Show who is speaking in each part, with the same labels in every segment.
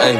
Speaker 1: Hey,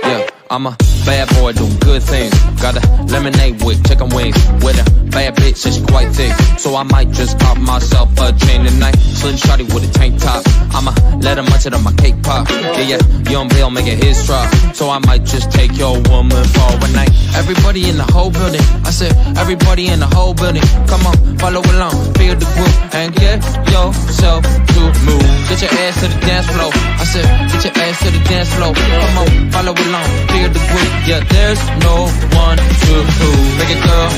Speaker 1: yeah, I'm a bad boy doing good things. Got a lemonade with chicken wings. With a bad bitch and she quite thick. So I might just pop myself a chain tonight. Slim shawty with a tank top. I'ma let her munch it on my cake pop. Yeah, young Bill making his drop. So I might just take your woman for a night. Everybody in the whole building. I said everybody in the whole building. Come on, follow along, feel the groove and get yourself to move. Get your ass to the dance floor. I said get your ass to the dance floor. Come on, follow along, feel the groove. Yeah, there's no one to prove. Big a girl,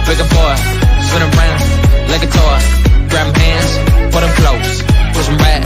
Speaker 1: big a boy, spin around like a toy. Grab them hands, put them close, push them back,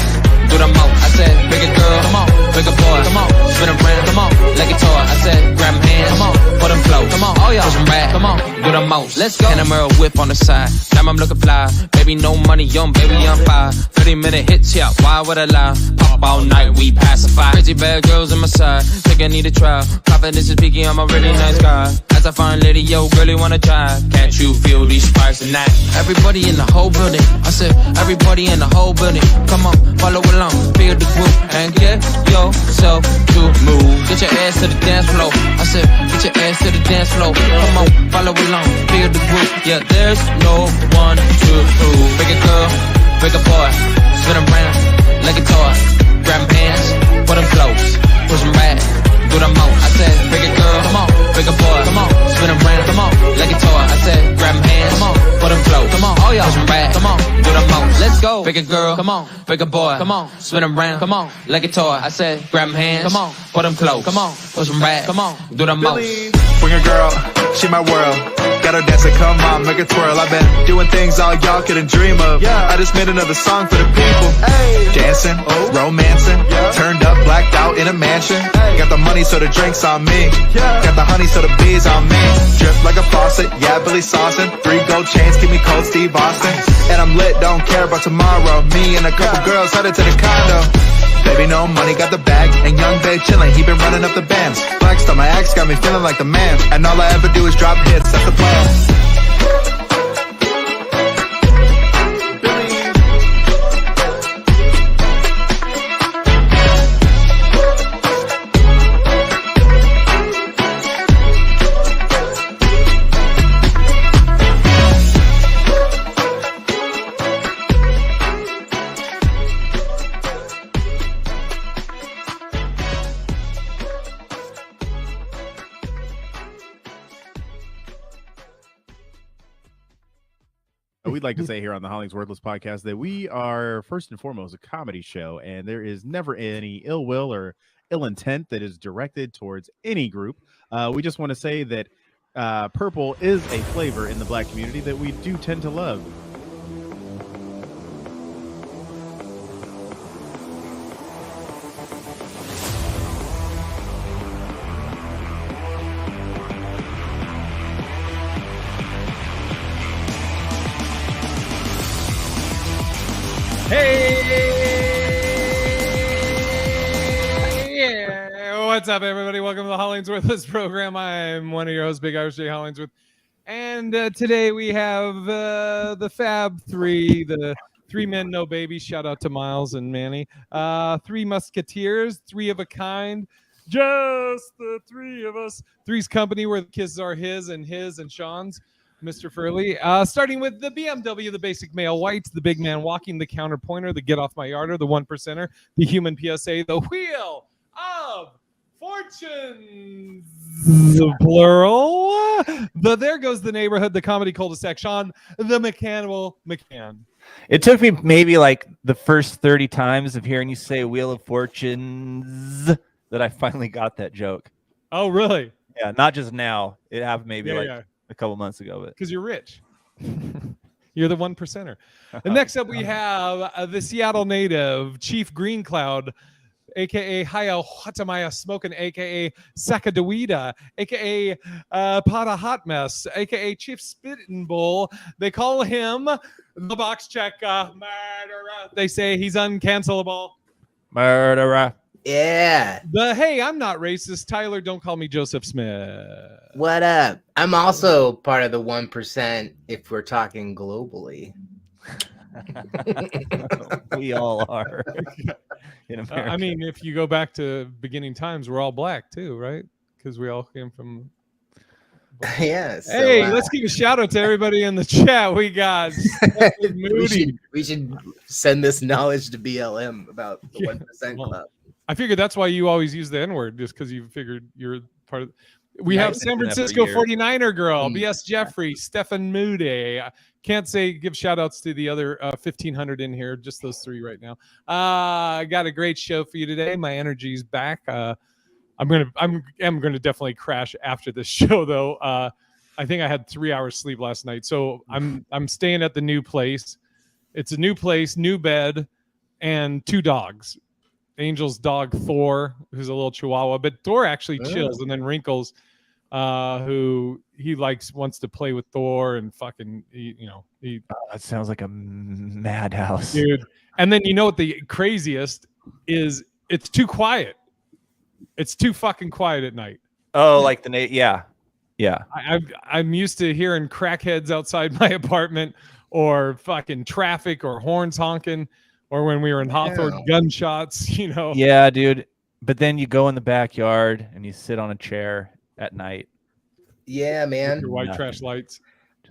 Speaker 1: do the most. I said, big a girl, come on, big a boy, come on, spin around, come on, like a toy. I said, grab them hands, come on, put them close, come on, oh yeah, push them back, come on, do the most. Let's go. And a mirror whip on the side, damn I'm looking fly. Baby, no money, young baby, I'm fire. 30-minute hits, yeah, why would I lie? Pop all night, we pacify. Crazy bad girls on my side, think I need a trial. Confidence is peaky, I'm a really nice guy. As I find lady, yo, girl, you wanna try? Can't you feel these sparks tonight? Everybody in the whole building, I said, everybody in the whole building. Come on, follow along, feel the groove, and get yourself to move. Get your ass to the dance floor. I said, get your ass to the dance floor. Come on, follow along, feel the groove. Yeah, there's no one to prove. Big a girl, big a boy, spin around like a toy. Grab them hands, put them close, push them back, do the most. I said, big a girl, come on, big a boy, come on, spin around, come on, like a toy. I said, grab them hands, come on, put them close, come on, oh yeah, push them back, come on, do the most. Let's go. Big a girl, come on, big a boy, come on, spin around, come on, like a toy. I said, grab them hands, come on, put them close, come on, push them back, come on, do the most.
Speaker 2: Bring a girl, she my world. Got her dancing, come on, make her twirl. I've been doing things all y'all couldn't dream of. I just made another song for the people. Dancing, romancing, turned up, blacked out in a mansion. Got the money so the drinks on me. Got the honey so the bees on me. Drip like a faucet, yeah, Billy saucing. 3 gold chains, keep me cold, Steve Austin. And I'm lit, don't care about tomorrow. Me and a couple girls headed to the condo. Baby, no money, got the bag. And young babe chillin', he been running up the bands. Flexed on my ex, got me feeling like the man. And all I ever do is drop hits, that's the plan.
Speaker 3: We'd like to say here on the HollingsWorthless podcast that we are first and foremost a comedy show, and there is never any ill will or ill intent that is directed towards any group. We just want to say that purple is a flavor in the black community that we do tend to love.
Speaker 4: What's up, everybody? Welcome to the HollingsWorthless Program. I'm one of your hosts, Big Irish J. Hollingsworth. And today we have the Fab Three, the 3 men, no babies. Shout out to Miles and Manny. 3 musketeers, 3 of a kind. Just the 3 of us. Three's Company, where the kisses are his and Sean's. Mr. Furley. Starting with the BMW, the basic male white, the big man walking, the counterpointer, the get off my yarder, the 1%er, the human PSA, the wheel of fortunes, plural. There goes the neighborhood, the comedy cul-de-sac, Sean, the mechanical McCann.
Speaker 5: It took me maybe like the first 30 times of hearing you say Wheel of Fortunes that I finally got that joke.
Speaker 4: Oh, really?
Speaker 5: Yeah, not just now. It happened maybe a couple months ago.
Speaker 4: Because you're rich. You're the 1%er. And next up we have the Seattle native, Chief Green Cloud, a.k.a. Haya Hatamaya Smoking, a.k.a. Sacagawea, a.k.a. Pata Hot Mess, a.k.a. Chief Spittin' Bull. They call him the Box Check Murderer. They say he's uncancelable.
Speaker 5: Murderer.
Speaker 6: Yeah.
Speaker 4: Hey, I'm not racist. Tyler, don't call me Joseph Smith.
Speaker 6: What up? I'm also part of the 1% if we're talking globally.
Speaker 5: We all are. In America.
Speaker 4: I mean, if you go back to beginning times, we're all black too, right? Because we all came from.
Speaker 6: Yeah. So,
Speaker 4: Hey, let's give a shout out to everybody in the chat. We got Moody.
Speaker 6: we should send this knowledge to BLM about the 1%
Speaker 4: well,
Speaker 6: club.
Speaker 4: I figured that's why you always use the N-word, just because you figured you're part of. We have San Francisco 49er girl, BS Jeffrey, Stefan Moody. Can't give shout outs to the other 1,500 in here, just those three right now. I got a great show for you today. My energy's back. I'm gonna definitely crash after this show though. I think I had 3 hours sleep last night, so I'm staying at the new place. It's a new place, new bed, and 2 dogs. Angel's dog Thor, who's a little Chihuahua, but Thor actually chills, and then Wrinkles, who he wants to play with Thor and fucking
Speaker 5: that sounds like a madhouse,
Speaker 4: dude. And then you know what the craziest is? It's too quiet. It's too fucking quiet at night.
Speaker 5: Oh, like yeah.
Speaker 4: I'm used to hearing crackheads outside my apartment, or fucking traffic, or horns honking, or when we were in Hawthorne, gunshots.
Speaker 5: Yeah, dude. But then you go in the backyard and you sit on a chair at night.
Speaker 6: Yeah, man.
Speaker 4: With your white trash lights.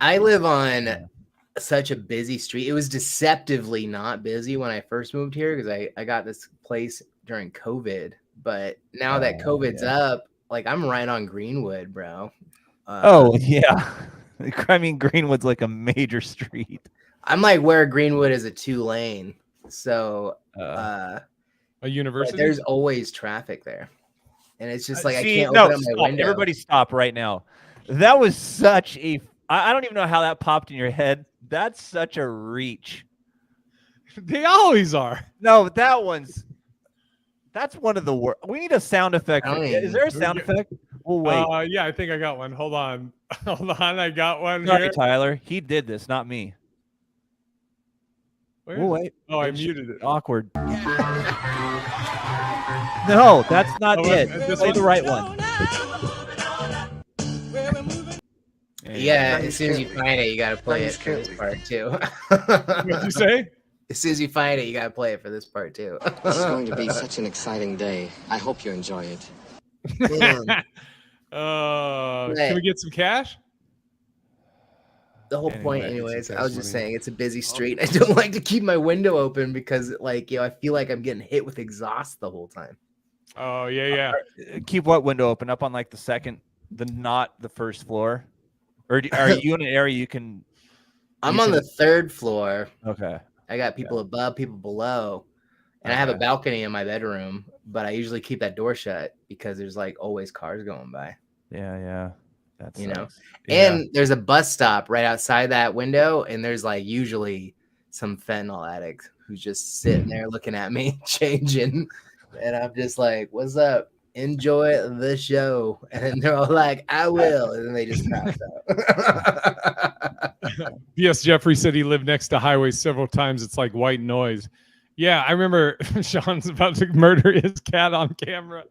Speaker 6: I live on such a busy street. It was deceptively not busy when I first moved here because I got this place during COVID. But now that COVID's up, I'm right on Greenwood, bro.
Speaker 5: Yeah. I mean, Greenwood's like a major street.
Speaker 6: I'm like where Greenwood is a 2-lane. So
Speaker 4: a university.
Speaker 6: There's always traffic there. And it's just I can't
Speaker 5: open
Speaker 6: up my window.
Speaker 5: Everybody stop right now. That was such a I don't even know how that popped in your head. That's such a reach.
Speaker 4: They always are.
Speaker 5: No, that's one of the worst. We need a sound effect. Is there a sound effect? We'll wait.
Speaker 4: Yeah, I think I got one. Hold on. I got one.
Speaker 5: Sorry,
Speaker 4: here.
Speaker 5: Tyler. He did this, not me. We'll wait.
Speaker 4: Oh, I muted it.
Speaker 5: Awkward. No, that's not it. Play the right one.
Speaker 6: Yeah, as soon as you find it, you gotta play it for this part too.
Speaker 4: What'd you say?
Speaker 6: As soon as you find it, you gotta play it for this part too.
Speaker 7: This is going to be such an exciting day. I hope you enjoy it.
Speaker 4: Can we get some cash?
Speaker 6: The whole point, anyways, I was just saying it's a busy street. I don't like to keep my window open because, I feel like I'm getting hit with exhaust the whole time.
Speaker 4: Oh yeah.
Speaker 5: Keep what window open? Up on the second, not the first floor, or are you in an area you can?
Speaker 6: I'm on the 3rd floor.
Speaker 5: Okay.
Speaker 6: I got people above, people below, and I have a balcony in my bedroom, but I usually keep that door shut because there's always cars going by.
Speaker 5: Yeah. That's
Speaker 6: and there's a bus stop right outside that window, and there's usually some fentanyl addict who's just sitting there looking at me changing, and I'm just like, "What's up? Enjoy the show." And they're all like, "I will," and then they just pass out.
Speaker 4: Yes, Jeffrey said he lived next to highways several times. It's like white noise. Yeah, I remember Sean's about to murder his cat on camera.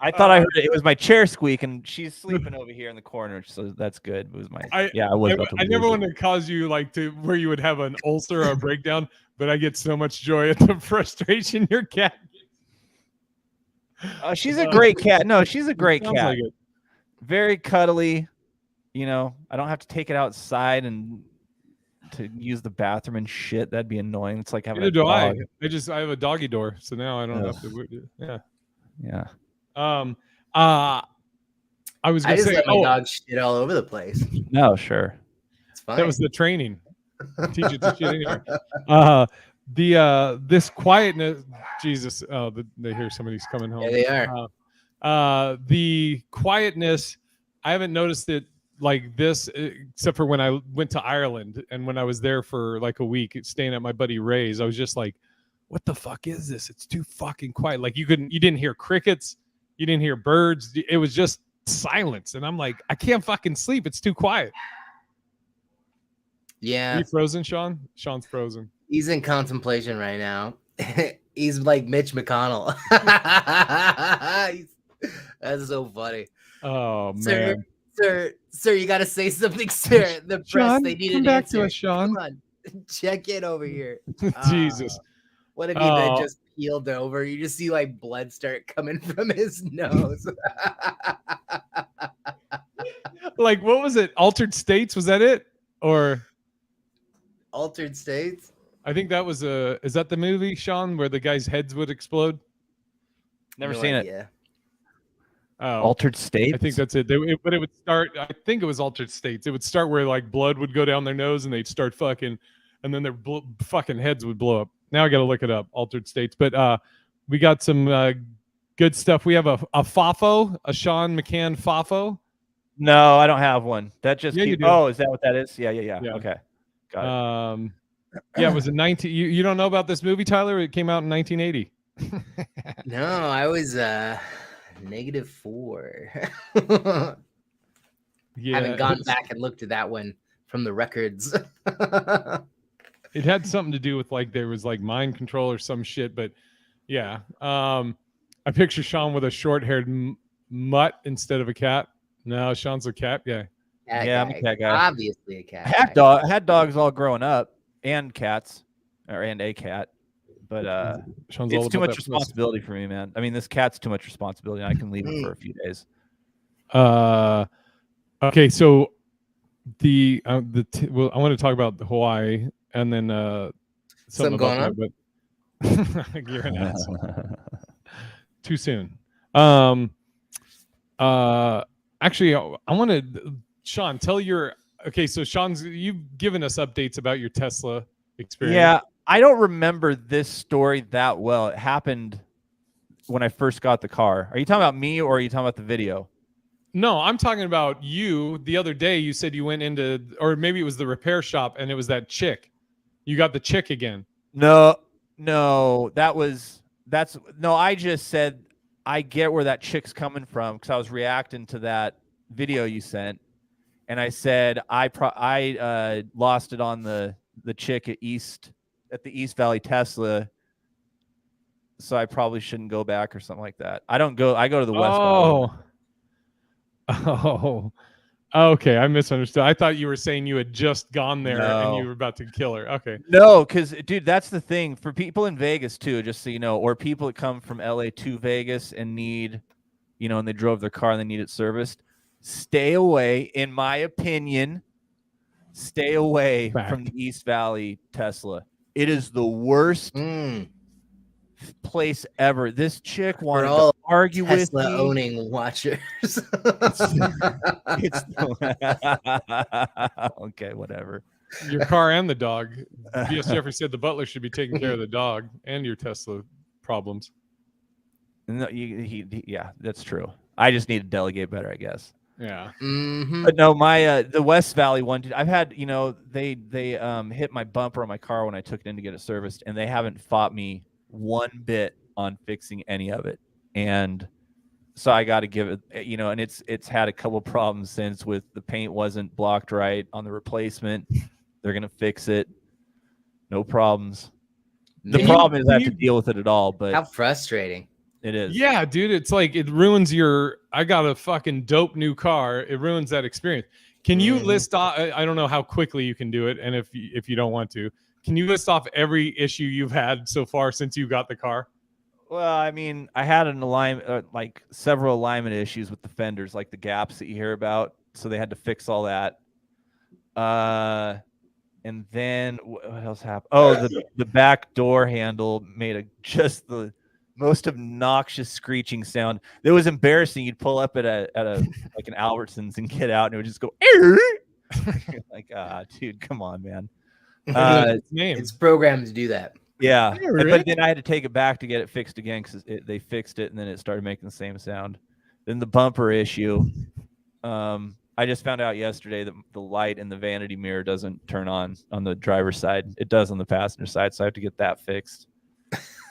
Speaker 5: I thought I heard it. It was my chair squeak, and she's sleeping over here in the corner, so that's good. It was my
Speaker 4: I never want to cause you to where you would have an ulcer or a breakdown, but I get so much joy at the frustration your cat gets.
Speaker 5: She's a great cat. No, she's a great cat.
Speaker 4: Like
Speaker 5: very cuddly. I don't have to take it outside and to use the bathroom and shit. That'd be annoying. It's like having a dog.
Speaker 4: I have a doggy door, so now I don't have to.
Speaker 5: Yeah.
Speaker 4: I was gonna say,
Speaker 6: let my dog shit all over the place.
Speaker 5: No, sure.
Speaker 6: It's fine.
Speaker 4: That was the training. Teach it to shit anywhere. This quietness, Jesus. Oh, they hear somebody's coming home.
Speaker 6: Yeah, they are.
Speaker 4: The quietness, I haven't noticed it like this, except for when I went to Ireland and when I was there for a week, staying at my buddy Ray's. I was just like, what the fuck is this? It's too fucking quiet. You didn't hear crickets, you didn't hear birds. It was just silence, and I'm like, I can't fucking sleep. It's too quiet.
Speaker 6: Yeah.
Speaker 4: Are you frozen, Sean? Sean's frozen.
Speaker 6: He's in contemplation right now. He's like Mitch McConnell. That's so funny.
Speaker 4: Oh
Speaker 6: Sir,
Speaker 4: man,
Speaker 6: sir, you got to say something, sir. The press,
Speaker 4: Sean,
Speaker 6: they need
Speaker 4: come
Speaker 6: an
Speaker 4: back
Speaker 6: answer.
Speaker 4: to us, Sean.
Speaker 6: Come on, check in over here.
Speaker 4: Jesus.
Speaker 6: What if he then
Speaker 4: Oh.
Speaker 6: just peeled over? You just see like blood start coming from his nose.
Speaker 4: Like, what was it? Altered States? Was that it? Or
Speaker 6: Altered States?
Speaker 4: I think that was is that the movie, Sean, where the guys' heads would explode?
Speaker 5: Never
Speaker 6: No
Speaker 5: seen it.
Speaker 6: idea.
Speaker 4: Oh,
Speaker 5: Altered States.
Speaker 4: I think that's it. But it would start. I think it was Altered States. It would start where like blood would go down their nose and they'd start fucking, and then their fucking heads would blow up. Now I got to look it up. Altered States. But we got some good stuff. We have a FAFO, a Sean McCann FAFO.
Speaker 5: No, I don't have one. That just
Speaker 4: Yeah, you do.
Speaker 5: Oh, is that what that is? Yeah.
Speaker 4: Yeah.
Speaker 5: Okay. Got it.
Speaker 4: Yeah, it was a 19. You don't know about this movie, Tyler? It came out in 1980.
Speaker 6: No, I was -4.
Speaker 4: Yeah,
Speaker 6: Haven't gone back and looked at that one from the records.
Speaker 4: It had something to do with like there was like mind control or some shit, but yeah. I picture Sean with a short-haired mutt instead of a cat. No, Sean's a cat guy.
Speaker 5: Yeah, I'm a cat guy.
Speaker 6: Obviously a cat.
Speaker 5: I had dogs all growing up and cats, and a cat, but
Speaker 4: Sean's all
Speaker 5: it's too
Speaker 4: about
Speaker 5: much
Speaker 4: that
Speaker 5: responsibility for me, man. I mean, this cat's too much responsibility. And I can leave it for a few days.
Speaker 4: Okay, so well, I want to talk about Hawaii and then something
Speaker 6: going
Speaker 4: about that, but you're an asshole. Too soon. Actually, I want to, Sean, tell your. Okay, so you've given us updates about your Tesla experience.
Speaker 5: Yeah, I don't remember this story that well. It happened when I first got the car. Are you talking about me or are you talking about the video?
Speaker 4: No, I'm talking about you. The other day, you said you went into, or maybe it was the repair shop, and it was that chick. You got the chick again.
Speaker 5: No, I just said I get where that chick's coming from because I was reacting to that video you sent, and I said I lost it on the chick at the East Valley Tesla, so I probably shouldn't go back or something like that. I go to the West Valley.
Speaker 4: Oh, okay. I misunderstood. I thought you were saying you had just gone there and you were about to kill her. Okay.
Speaker 5: No, because dude, that's the thing for people in Vegas too. Just so you know, or people that come from LA to Vegas and need, and they drove their car and they need it serviced. Stay away, in my opinion. Stay away from the East Valley Tesla. It is the worst place ever. This chick wanted to argue
Speaker 6: Tesla
Speaker 5: with me.
Speaker 6: owning watchers.
Speaker 5: Okay, whatever.
Speaker 4: Your car and the dog. B.S. Jeffrey said the butler should be taking care of the dog and your Tesla problems.
Speaker 5: No, yeah, that's true. I just need to delegate better, I guess.
Speaker 4: Yeah.
Speaker 6: Mm-hmm.
Speaker 5: But no, my the West Valley one, dude, I've had, they hit my bumper on my car when I took it in to get it serviced, and they haven't fought me one bit on fixing any of it. And so I got to give it, and it's had a couple problems since with the paint wasn't blocked right on the replacement. They're going to fix it. No problems. The problem is I have to deal with it at all, but
Speaker 6: how frustrating.
Speaker 5: It is.
Speaker 4: Yeah, dude. It's like it ruins I got a fucking dope new car. It ruins that experience. Can you list off? I don't know how quickly you can do it, and if you don't want to, can you list off every issue you've had so far since you got the car?
Speaker 5: Well, I mean, I had an alignment, several alignment issues with the fenders, like the gaps that you hear about. So they had to fix all that. And then what else happened? Oh, the back door handle made just the most obnoxious screeching sound. It was embarrassing. You'd pull up at a like an Albertsons and get out, and it would just go like, dude, come on, man.
Speaker 6: It's programmed to do that.
Speaker 5: Yeah, but then I had to take it back to get it fixed again because they fixed it, and then it started making the same sound. Then the bumper issue. I just found out yesterday that the light in the vanity mirror doesn't turn on the driver's side. It does on the passenger side, so I have to get that fixed.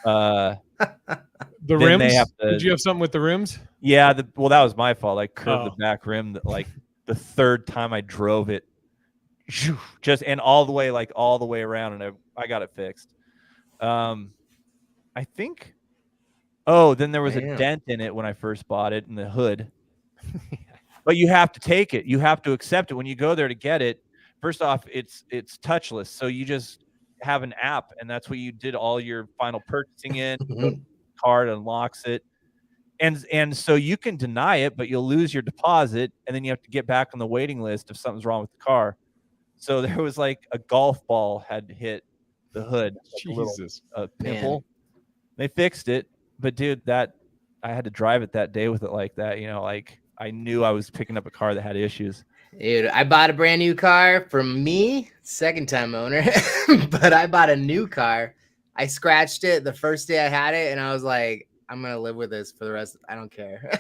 Speaker 5: The
Speaker 4: rims? Did you have something with the rims?
Speaker 5: Yeah, well, that was my fault. I curved the back rim the third time I drove it, all the way around, and I got it fixed. I I think. Oh, then there was a
Speaker 6: Damn.
Speaker 5: dent in it when I first bought it in the hood. But you have to take it. You have to accept it when you go there to get it. First off, it's touchless, so you just have an app, and that's what you did all your final purchasing in. Go to the card unlocks it, and so you can deny it, but you'll lose your deposit, and then you have to get back on the waiting list if something's wrong with the car. So there was like a golf ball had hit the hood, like
Speaker 4: Jesus,
Speaker 5: a little pimple. They fixed it, but dude, that I had to drive it that day with it like that. You know, like I knew I was picking up a car that had issues.
Speaker 6: Dude, I bought a brand new car for me, second time owner, but I bought a new car. I scratched it the first day I had it, and I was like, I'm gonna live with this for the rest. I don't care.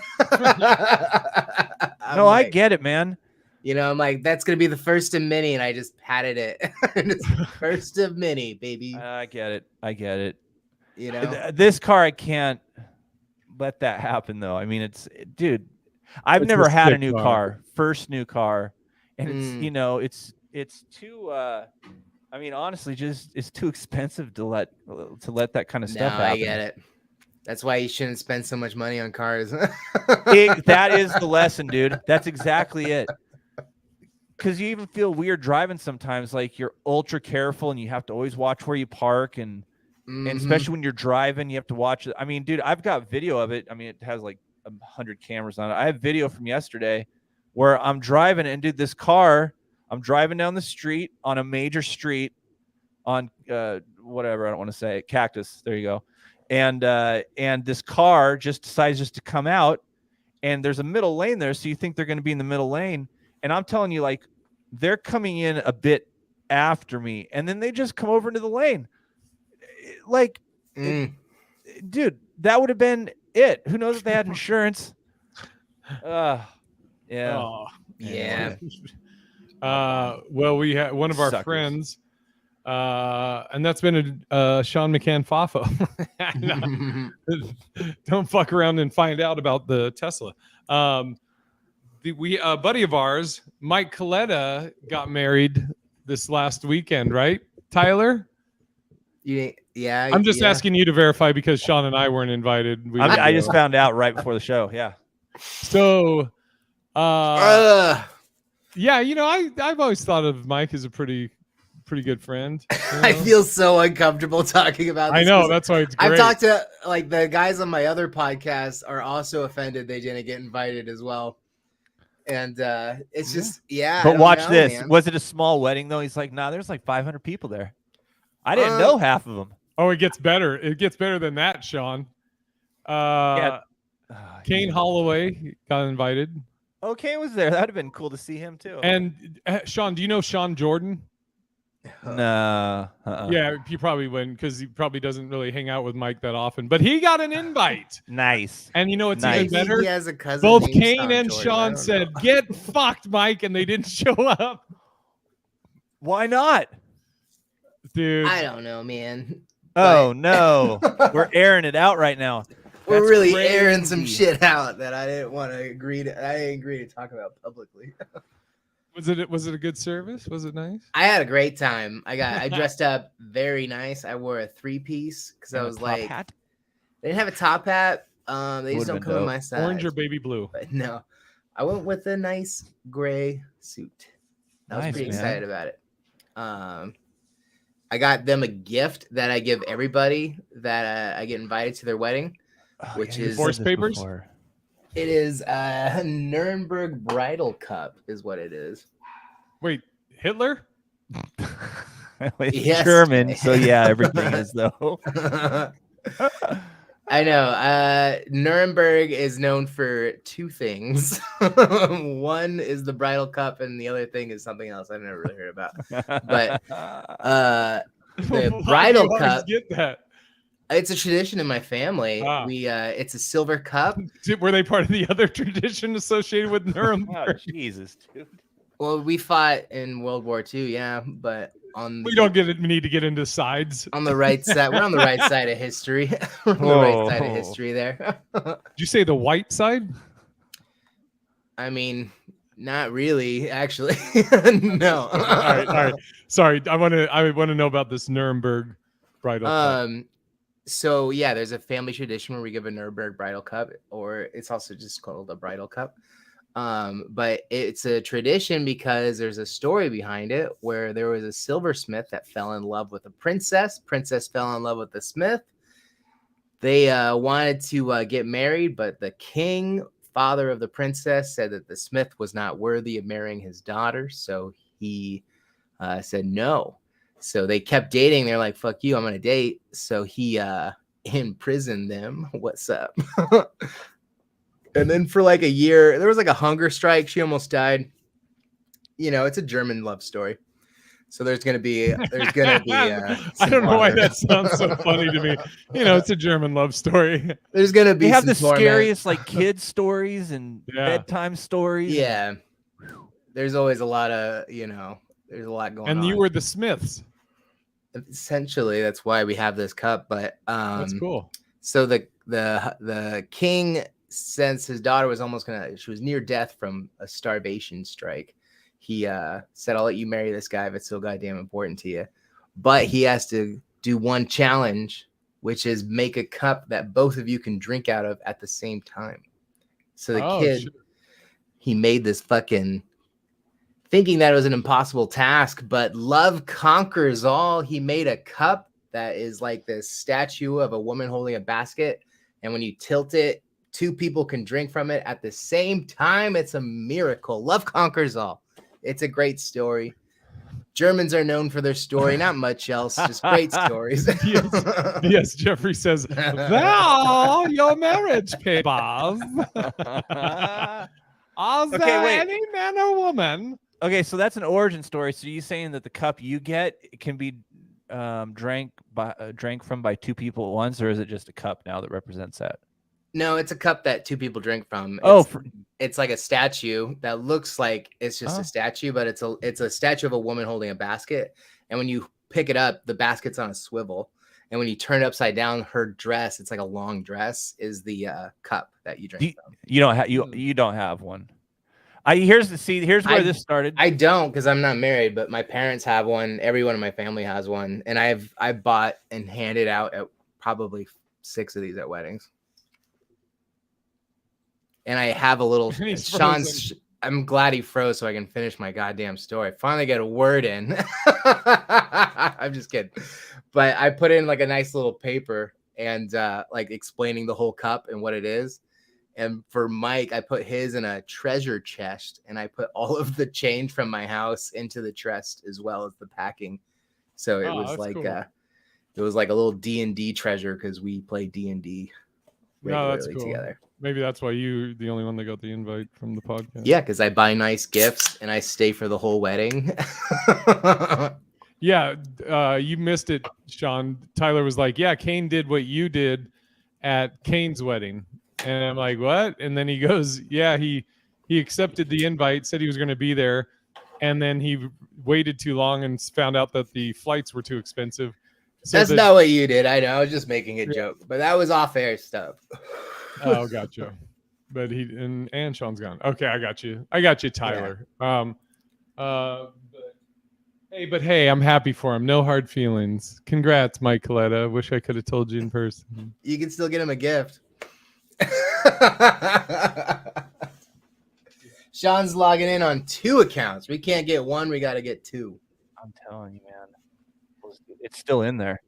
Speaker 5: No, I get it, man.
Speaker 6: You know, I'm like, that's gonna be the first of many, and I just patted it. It's the first of many, baby.
Speaker 5: I get it. I get it.
Speaker 6: You know,
Speaker 5: This car, I can't let that happen, though. I mean, dude, I've
Speaker 4: It's
Speaker 5: never
Speaker 4: a
Speaker 5: had a
Speaker 4: sick
Speaker 5: new
Speaker 4: car.
Speaker 5: car, first new car, and it's you know, it's too. I mean, honestly, just it's too expensive to let that kind of stuff happen.
Speaker 6: I get it. That's why you shouldn't spend so much money on cars.
Speaker 5: That is the lesson, dude. That's exactly it. Because you even feel weird driving sometimes, like you're ultra careful and you have to always watch where you park, and especially when you're driving, you have to watch it. I mean, dude, I've got video of it. I mean, it has like 100 cameras on it. I have video from yesterday where I'm driving, and dude, this car, I'm driving down the street on a major street on whatever, I don't want to say, Cactus. There you go. And this car just decides just to come out, and there's a middle lane there, so you think they're going to be in the middle lane. And I'm telling you, like, they're coming in a bit after me, and then they just come over into the lane. Like, dude, that would have been it. Who knows if they had insurance? Yeah.
Speaker 6: Yeah.
Speaker 4: Well, we had one of our
Speaker 5: Suckers.
Speaker 4: friends, and that's been Sean McCann Fafo. Don't fuck around and find out about the Tesla. A buddy of ours, Mike Coletta, got married this last weekend, right, Tyler?
Speaker 6: Yeah.
Speaker 4: I'm just asking you to verify because Sean and I weren't invited.
Speaker 5: I just found out right before the show. Yeah.
Speaker 4: So, yeah, you know, I've always thought of Mike as a pretty good friend. You know?
Speaker 6: I feel so uncomfortable talking about this.
Speaker 4: I know, that's why it's great.
Speaker 6: I've talked to like the guys on my other podcast are also offended they didn't get invited as well. And it's just I
Speaker 5: But
Speaker 6: don't
Speaker 5: watch
Speaker 6: know,
Speaker 5: this.
Speaker 6: man.
Speaker 5: Was it a small wedding though? He's like, nah, there's like 500 people there. I didn't know half of them.
Speaker 4: Oh, it gets better. It gets better than that, Sean. Kane Holloway got invited.
Speaker 5: Oh, Kane was there. That would have been cool to see him too.
Speaker 4: And Sean, do you know Sean Jordan?
Speaker 5: No.
Speaker 4: Yeah, he probably wouldn't because he probably doesn't really hang out with Mike that often. But he got an invite.
Speaker 5: Nice.
Speaker 4: And you know what's
Speaker 5: Nice.
Speaker 4: even better?
Speaker 6: He has a cousin
Speaker 4: Both
Speaker 6: named
Speaker 4: Kane
Speaker 6: Sean
Speaker 4: and
Speaker 6: Jordan. I
Speaker 4: Sean
Speaker 6: don't
Speaker 4: said,
Speaker 6: know.
Speaker 4: "Get fucked, Mike," and they didn't show up.
Speaker 5: Why not?
Speaker 4: Dude,
Speaker 6: I don't know, man.
Speaker 5: Oh no. We're airing it out right now.
Speaker 6: We're
Speaker 5: That's
Speaker 6: really airing some
Speaker 5: crazy.
Speaker 6: shit out that I didn't want to agree to. I didn't agree to talk about publicly.
Speaker 4: was it a good service? Was it nice?
Speaker 6: I had a great time. I dressed up very nice. I wore a 3-piece because I
Speaker 5: And a
Speaker 6: was
Speaker 5: top
Speaker 6: like,
Speaker 5: hat?
Speaker 6: they didn't have a top hat. They
Speaker 5: Would've
Speaker 6: just don't
Speaker 5: been
Speaker 6: come in
Speaker 5: dope.
Speaker 6: my size.
Speaker 4: Orange or baby blue?
Speaker 6: But no, I went with a nice gray suit. I was
Speaker 5: Nice,
Speaker 6: pretty
Speaker 5: man.
Speaker 6: excited about it. I got them a gift that I give everybody that I get invited to their wedding, which
Speaker 5: you
Speaker 6: is
Speaker 5: said
Speaker 4: Force
Speaker 5: this
Speaker 4: papers?
Speaker 5: before.
Speaker 6: it is a Nuremberg bridal cup is what it is.
Speaker 4: Wait, Hitler?
Speaker 5: It's
Speaker 6: Yes.
Speaker 5: German, so yeah, everything is though.
Speaker 6: I know. Nuremberg is known for 2 things. One is the bridal cup, and the other thing is something else I've never really heard about. But the
Speaker 4: Why do
Speaker 6: bridal
Speaker 4: you always
Speaker 6: cup,
Speaker 4: get that?
Speaker 6: it's a tradition in my family.
Speaker 4: Ah.
Speaker 6: It's a silver cup.
Speaker 4: Were they part of the other tradition associated with
Speaker 5: Oh,
Speaker 4: Nuremberg?
Speaker 5: Jesus, dude.
Speaker 6: Well, we fought in World War II, yeah, but
Speaker 4: We don't need to get into sides.
Speaker 6: on the right side. We're on the right side of history. We're on the right side of history there.
Speaker 4: Did you say the white side?
Speaker 6: I mean, not really, actually. No.
Speaker 4: All right. Sorry, I want to know about this Nuremberg bridal. cup.
Speaker 6: So yeah, there's a family tradition where we give a Nuremberg bridal cup, or it's also just called a bridal cup. But it's a tradition because there's a story behind it where there was a silversmith that fell in love with a princess. Princess fell in love with the smith. They wanted to get married, but the king, father of the princess, said that the smith was not worthy of marrying his daughter. So he said no. So they kept dating. They're like, fuck you, I'm going to date. So he imprisoned them. What's up? And then for like a year, there was like a hunger strike. She almost died. You know, it's a German love story. So there's gonna be
Speaker 4: I don't know why that sounds so funny to me. You know, it's a German love story.
Speaker 6: There's gonna be
Speaker 5: They have the
Speaker 6: some torment.
Speaker 5: scariest like kid stories and bedtime stories.
Speaker 6: Yeah. There's always a lot of, you know, there's a lot going on.
Speaker 4: And you were the Smiths.
Speaker 6: Essentially, that's why we have this cup. But
Speaker 4: That's cool.
Speaker 6: So the king, since his daughter was she was near death from a starvation strike, he said, I'll let you marry this guy if it's so goddamn important to you. But he has to do one challenge, which is make a cup that both of you can drink out of at the same time. So the kid, he made this fucking, thinking that it was an impossible task, but love conquers all. He made a cup that is like this statue of a woman holding a basket. And when you tilt it, two people can drink from it at the same time. It's a miracle. Love conquers all. It's a great story. Germans are known for their story, not much else, just great stories.
Speaker 4: Yes, Jeffrey says, well, your marriage papers. Are there any man or woman?
Speaker 5: Okay, so that's an origin story. So you saying that the cup you get can be drank from by two people at once, or is it just a cup now that represents that?
Speaker 6: No, it's a cup that two people drink from. It's like a statue that looks like it's just a statue, but it's a statue of a woman holding a basket. And when you pick it up, the basket's on a swivel. And when you turn it upside down, her dress, it's like a long dress, is the cup that you drink from.
Speaker 5: You don't have one. Here's where this started.
Speaker 6: I don't, because I'm not married, but my parents have one. Everyone in my family has one, and I bought and handed out at probably 6 of these at weddings. And I have a little I'm glad he froze so I can finish my goddamn story. Finally get a word in. I'm just kidding. But I put in like a nice little paper and like explaining the whole cup and what it is. And for Mike, I put his in a treasure chest, and I put all of the change from my house into the chest as well as the packing. So it was like cool. It was like a little D&D treasure because we play D&D regularly together.
Speaker 4: Maybe that's why you're the only one that got the invite from the podcast.
Speaker 6: Yeah, because I buy nice gifts and I stay for the whole wedding.
Speaker 4: Yeah, you missed it, Sean. Tyler was like, yeah, Kane did what you did at Kane's wedding. And I'm like, what? And then he goes, yeah, he accepted the invite, said he was going to be there. And then he waited too long and found out that the flights were too expensive. So
Speaker 6: that's not what you did. I know. I was just making a joke, but that was off-air stuff.
Speaker 4: Oh, gotcha. But and Sean's gone. Okay, I got you, Tyler. Yeah. But hey, I'm happy for him. No hard feelings. Congrats, Mike Coletta. Wish I could have told you in person.
Speaker 6: You can still get him a gift. Sean's logging in on 2 accounts. We can't get one. We got to get 2.
Speaker 5: I'm telling you, man. It's still in there.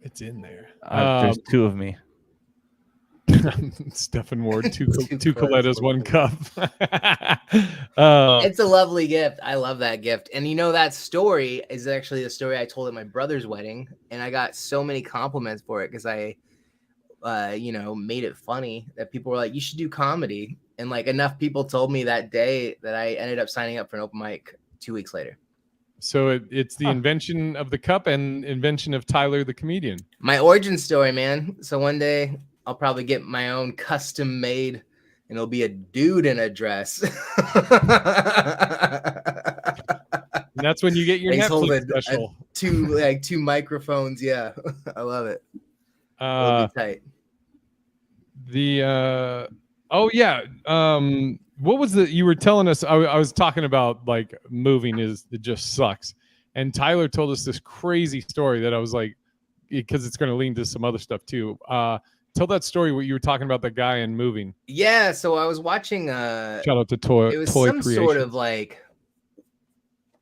Speaker 4: It's in there.
Speaker 5: There's 2 of me.
Speaker 4: Stephen Ward, two Colettas, 1 cup.
Speaker 6: It's a lovely gift. I love that gift. And you know, that story is actually the story I told at my brother's wedding. And I got so many compliments for it because I made it funny that people were like, you should do comedy. And like enough people told me that day that I ended up signing up for an open mic 2 weeks later.
Speaker 4: So it's the invention of the cup and invention of Tyler the comedian.
Speaker 6: My origin story, man. So one day I'll probably get my own custom made and it'll be a dude in a dress.
Speaker 4: And that's when you get your Netflix special.
Speaker 6: 2 microphones. Yeah. I love it. It'll be tight.
Speaker 4: What was you were telling us? I was talking about like moving it just sucks. And Tyler told us this crazy story that I was like, because it's going to lead to some other stuff too. Tell that story what you were talking about, the guy and moving.
Speaker 6: Yeah, so I was watching
Speaker 4: Shout out to Toy
Speaker 6: it was
Speaker 4: Toy
Speaker 6: some
Speaker 4: Creation.
Speaker 6: sort of like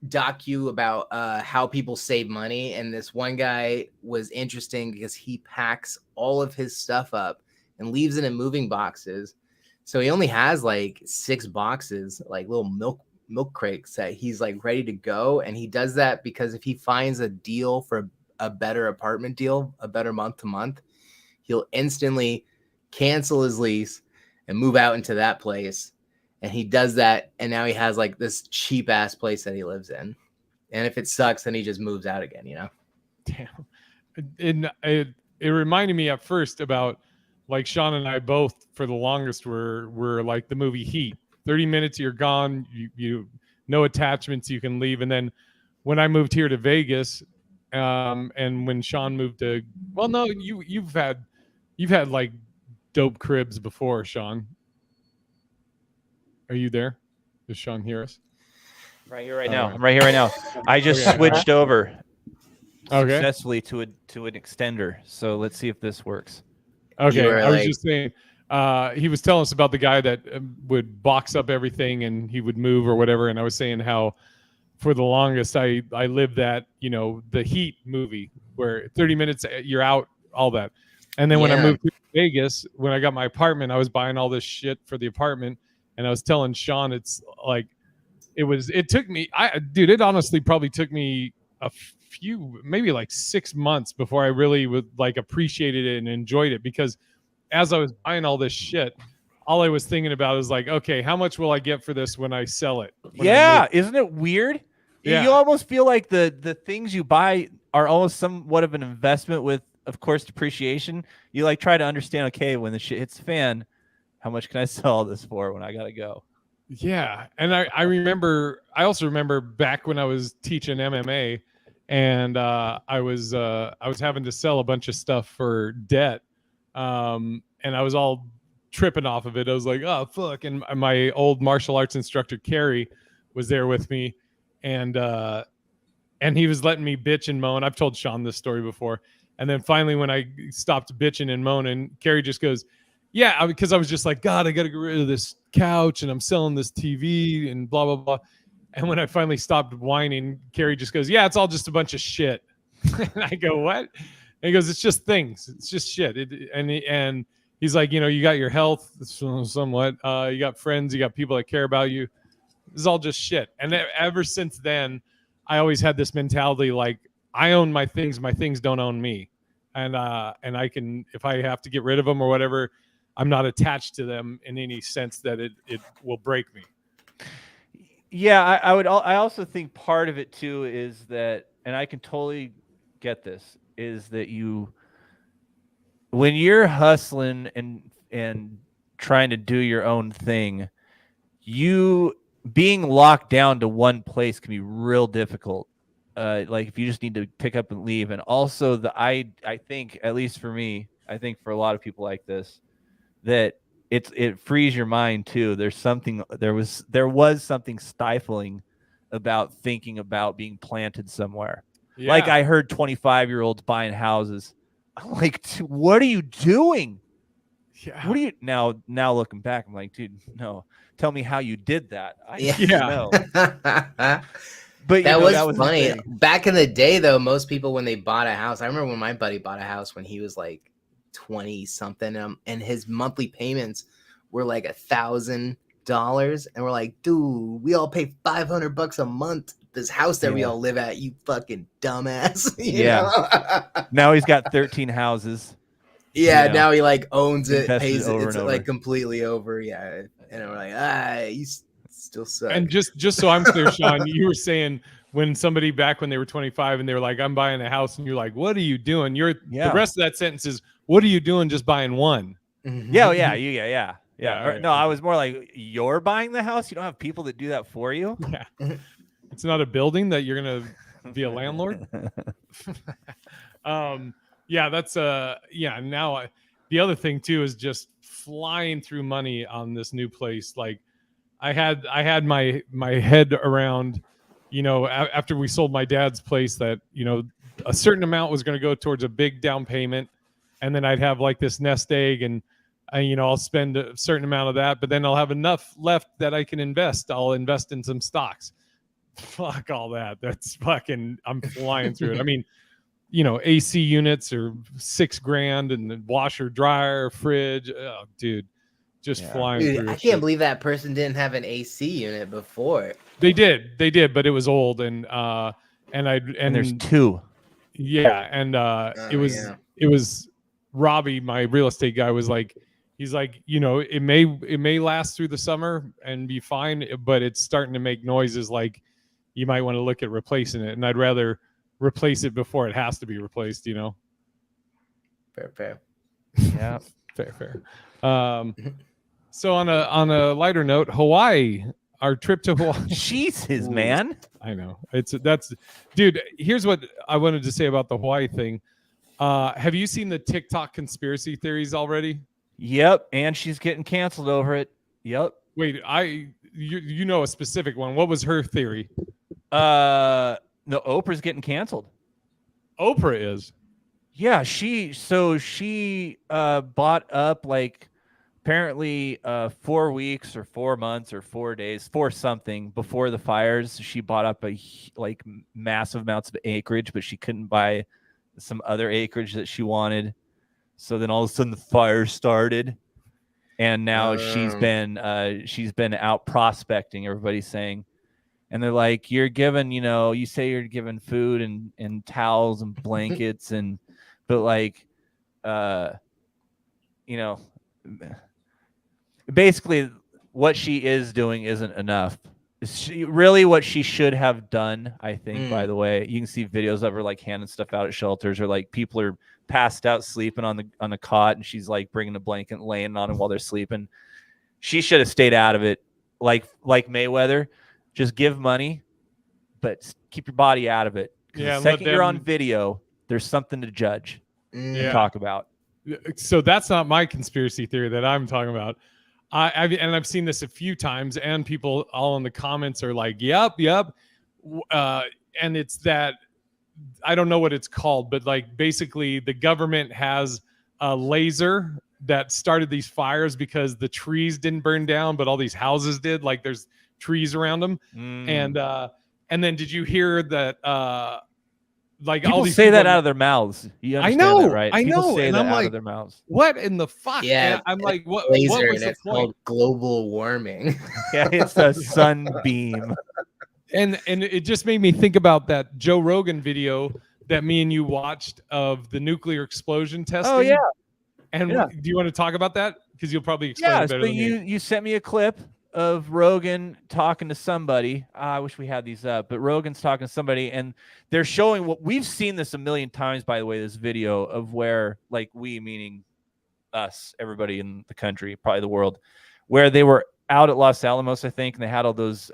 Speaker 6: docu about how people save money, and this one guy was interesting because he packs all of his stuff up and leaves it in moving boxes. So he only has like 6 boxes, like little milk crates that he's like ready to go. And he does that because if he finds a deal for a better apartment deal, a better month to month, he'll instantly cancel his lease and move out into that place. And he does that, and now he has like this cheap ass place that he lives in. And if it sucks, then he just moves out again, you know?
Speaker 4: Damn. It reminded me at first about like Sean and I both for the longest were like the movie Heat. 30 minutes, you're gone. You no attachments, you can leave. And then when I moved here to Vegas, and when Sean moved to, well, no, you've had like dope cribs before, Sean. Are you there? Does Sean hear us?
Speaker 5: Right here, right now. I'm right here, right now. I just switched over successfully to an extender. So let's see if this works.
Speaker 4: Okay, I was just saying. He was telling us about the guy that would box up everything and he would move or whatever. And I was saying how, for the longest, I lived that, the Heat movie where 30 minutes you're out, all that. And then when I moved to Vegas, when I got my apartment, I was buying all this shit for the apartment. And I was telling Sean, it's like, it took me, it honestly probably took me a few, maybe like 6 months before I really would like appreciated it and enjoyed it, because as I was buying all this shit, all I was thinking about is like, okay, how much will I get for this when I sell it?
Speaker 5: Yeah. Isn't it weird?
Speaker 4: Yeah.
Speaker 5: You almost feel like the things you buy are almost somewhat of an investment with, of course, depreciation. You like try to understand, okay, when the shit hits the fan, how much can I sell this for when I got to go?
Speaker 4: Yeah. And I also remember back when I was teaching MMA, and I was having to sell a bunch of stuff for debt. And I was all tripping off of it. I was like, oh, fuck. And my old martial arts instructor, Carrie, was there with me. And he was letting me bitch and moan. I've told Sean this story before. And then finally, when I stopped bitching and moaning, Carrie just goes, yeah, because I was just like, God, I got to get rid of this couch and I'm selling this TV and blah, blah, blah. And when I finally stopped whining, Carrie just goes, yeah, it's all just a bunch of shit. And I go, what? And he goes, it's just things. It's just shit. And he's like, you got your health somewhat. You got friends. You got people that care about you. This is all just shit. And ever since then, I always had this mentality like, I own my things don't own me. And I can, if I have to get rid of them or whatever, I'm not attached to them in any sense that it will break me.
Speaker 5: Yeah, I also think part of it too is that, and I can totally get this, is that when you're hustling and trying to do your own thing, being locked down to one place can be real difficult. Like if you just need to pick up and leave. And also I think, at least for me, I think for a lot of people like this, that it frees your mind too. There was something stifling about thinking about being planted somewhere. Yeah. Like I heard 25-year-olds buying houses. I'm like, what are you doing? Yeah. What are you now looking back? I'm like, dude, no. Tell me how you did that. Know. But
Speaker 6: that was funny. Back in the day, though, most people, when they bought a house, I remember when my buddy bought a house when he was like 20 something, and his monthly payments were like $1,000, and we're like, dude, we all pay $500 a month. This house that we all live at, you fucking dumbass. You know?
Speaker 5: Now he's got 13 houses.
Speaker 6: Yeah, now he like owns it, pays
Speaker 5: it,
Speaker 6: it's like completely over. Yeah, and we're like, you still suck.
Speaker 4: And just so I'm clear, Sean, you were saying when somebody back when they were 25 and they were like, I'm buying a house, and you're like, what are you doing? The rest of that sentence is, what are you doing just buying one?
Speaker 5: Yeah. Right. No, I was more like, you're buying the house? You don't have people that do that for you?
Speaker 4: Yeah. It's not a building that you're going to be a landlord? Yeah, that's now the other thing too is just flying through money on this new place. Like I had my head around, after we sold my dad's place, that a certain amount was going to go towards a big down payment, and then I'd have like this nest egg, and I'll spend a certain amount of that, but then I'll have enough left that I can invest. I'll invest in some stocks. Fuck all that. That's fucking, I'm flying through it. I mean, AC units are $6,000, and the washer, dryer, fridge. Oh, dude, just flying
Speaker 6: Dude,
Speaker 4: through.
Speaker 6: I can't believe that person didn't have an AC unit before.
Speaker 4: They did, but it was old, and
Speaker 5: there's two.
Speaker 4: Yeah, and it was Robbie, my real estate guy, was like, he's like, it may last through the summer and be fine, but it's starting to make noises like you might want to look at replacing it, and I'd rather replace it before it has to be replaced.
Speaker 6: Fair.
Speaker 5: Yeah,
Speaker 4: fair. So on a lighter note, Hawaii. Our trip to Hawaii.
Speaker 5: Jesus, man.
Speaker 4: I know. Dude, here's what I wanted to say about the Hawaii thing. Have you seen the TikTok conspiracy theories already?
Speaker 5: Yep, and she's getting canceled over it. Yep.
Speaker 4: Wait, you know a specific one. What was her theory?
Speaker 5: No, Oprah's getting canceled.
Speaker 4: Oprah is?
Speaker 5: Yeah, she bought up like apparently 4 weeks or 4 months or 4 days, for something before the fires. She bought up like massive amounts of acreage, but she couldn't buy some other acreage that she wanted. So then all of a sudden the fire started, and now she's been out prospecting, everybody's saying. And they're like, you're given, you say you're given food and towels and blankets, but like, basically what she is doing isn't enough. What she should have done, I think, by the way, you can see videos of her like handing stuff out at shelters, or like people are passed out sleeping on the cot, and she's like bringing a blanket and laying on them while they're sleeping. She should have stayed out of it. Like Mayweather, just give money, but keep your body out of it.
Speaker 4: Yeah,
Speaker 5: the second you're on video, there's something to judge and talk about.
Speaker 4: So that's not my conspiracy theory that I'm talking about. I've seen this a few times, and people all in the comments are like, yep. And it's that, I don't know what it's called, but like basically the government has a laser that started these fires because the trees didn't burn down, but all these houses did. Like there's trees around them. And then did you hear that? Like
Speaker 5: people
Speaker 4: all these
Speaker 5: say
Speaker 4: people
Speaker 5: that out of their mouths. You understand
Speaker 4: I know,
Speaker 5: that, right?
Speaker 4: I
Speaker 5: People
Speaker 4: know,
Speaker 5: say
Speaker 4: and
Speaker 5: that
Speaker 4: I'm
Speaker 5: out
Speaker 4: like,
Speaker 5: of their mouths.
Speaker 4: What in the fuck?
Speaker 6: Yeah,
Speaker 4: and I'm like, what
Speaker 6: laser,
Speaker 4: was
Speaker 6: and
Speaker 4: the
Speaker 6: it's
Speaker 4: point?
Speaker 6: called global warming.
Speaker 5: Yeah, it's a sunbeam.
Speaker 4: And it just made me think about that Joe Rogan video that me and you watched of the nuclear explosion testing.
Speaker 5: Oh yeah.
Speaker 4: And do you want to talk about that? Because you'll probably explain it better than me.
Speaker 5: You sent me a clip of Rogan talking to somebody. I wish we had these up, but Rogan's talking to somebody, and they're showing what we've seen this a million times, by the way, this video of where, like, we, meaning us, everybody in the country, probably the world, where they were out at Los Alamos, I think, and they had all those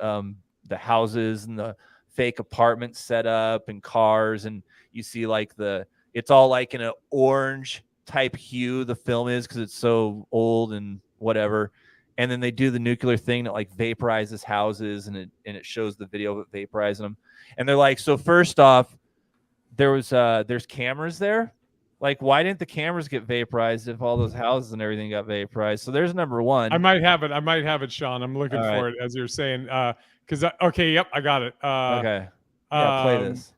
Speaker 5: the houses and the fake apartments set up and cars, and you see like it's all like in an orange type hue, the film is, because it's so old and whatever. And then they do the nuclear thing that like vaporizes houses, and it shows the video of it vaporizing them. And they're like, so first off, there's cameras there. Like, why didn't the cameras get vaporized if all those houses and everything got vaporized? So there's number one.
Speaker 4: I might have it, Sean. I'm looking for it as you're saying. Because yep, I got it.
Speaker 5: Okay. Yeah, play this.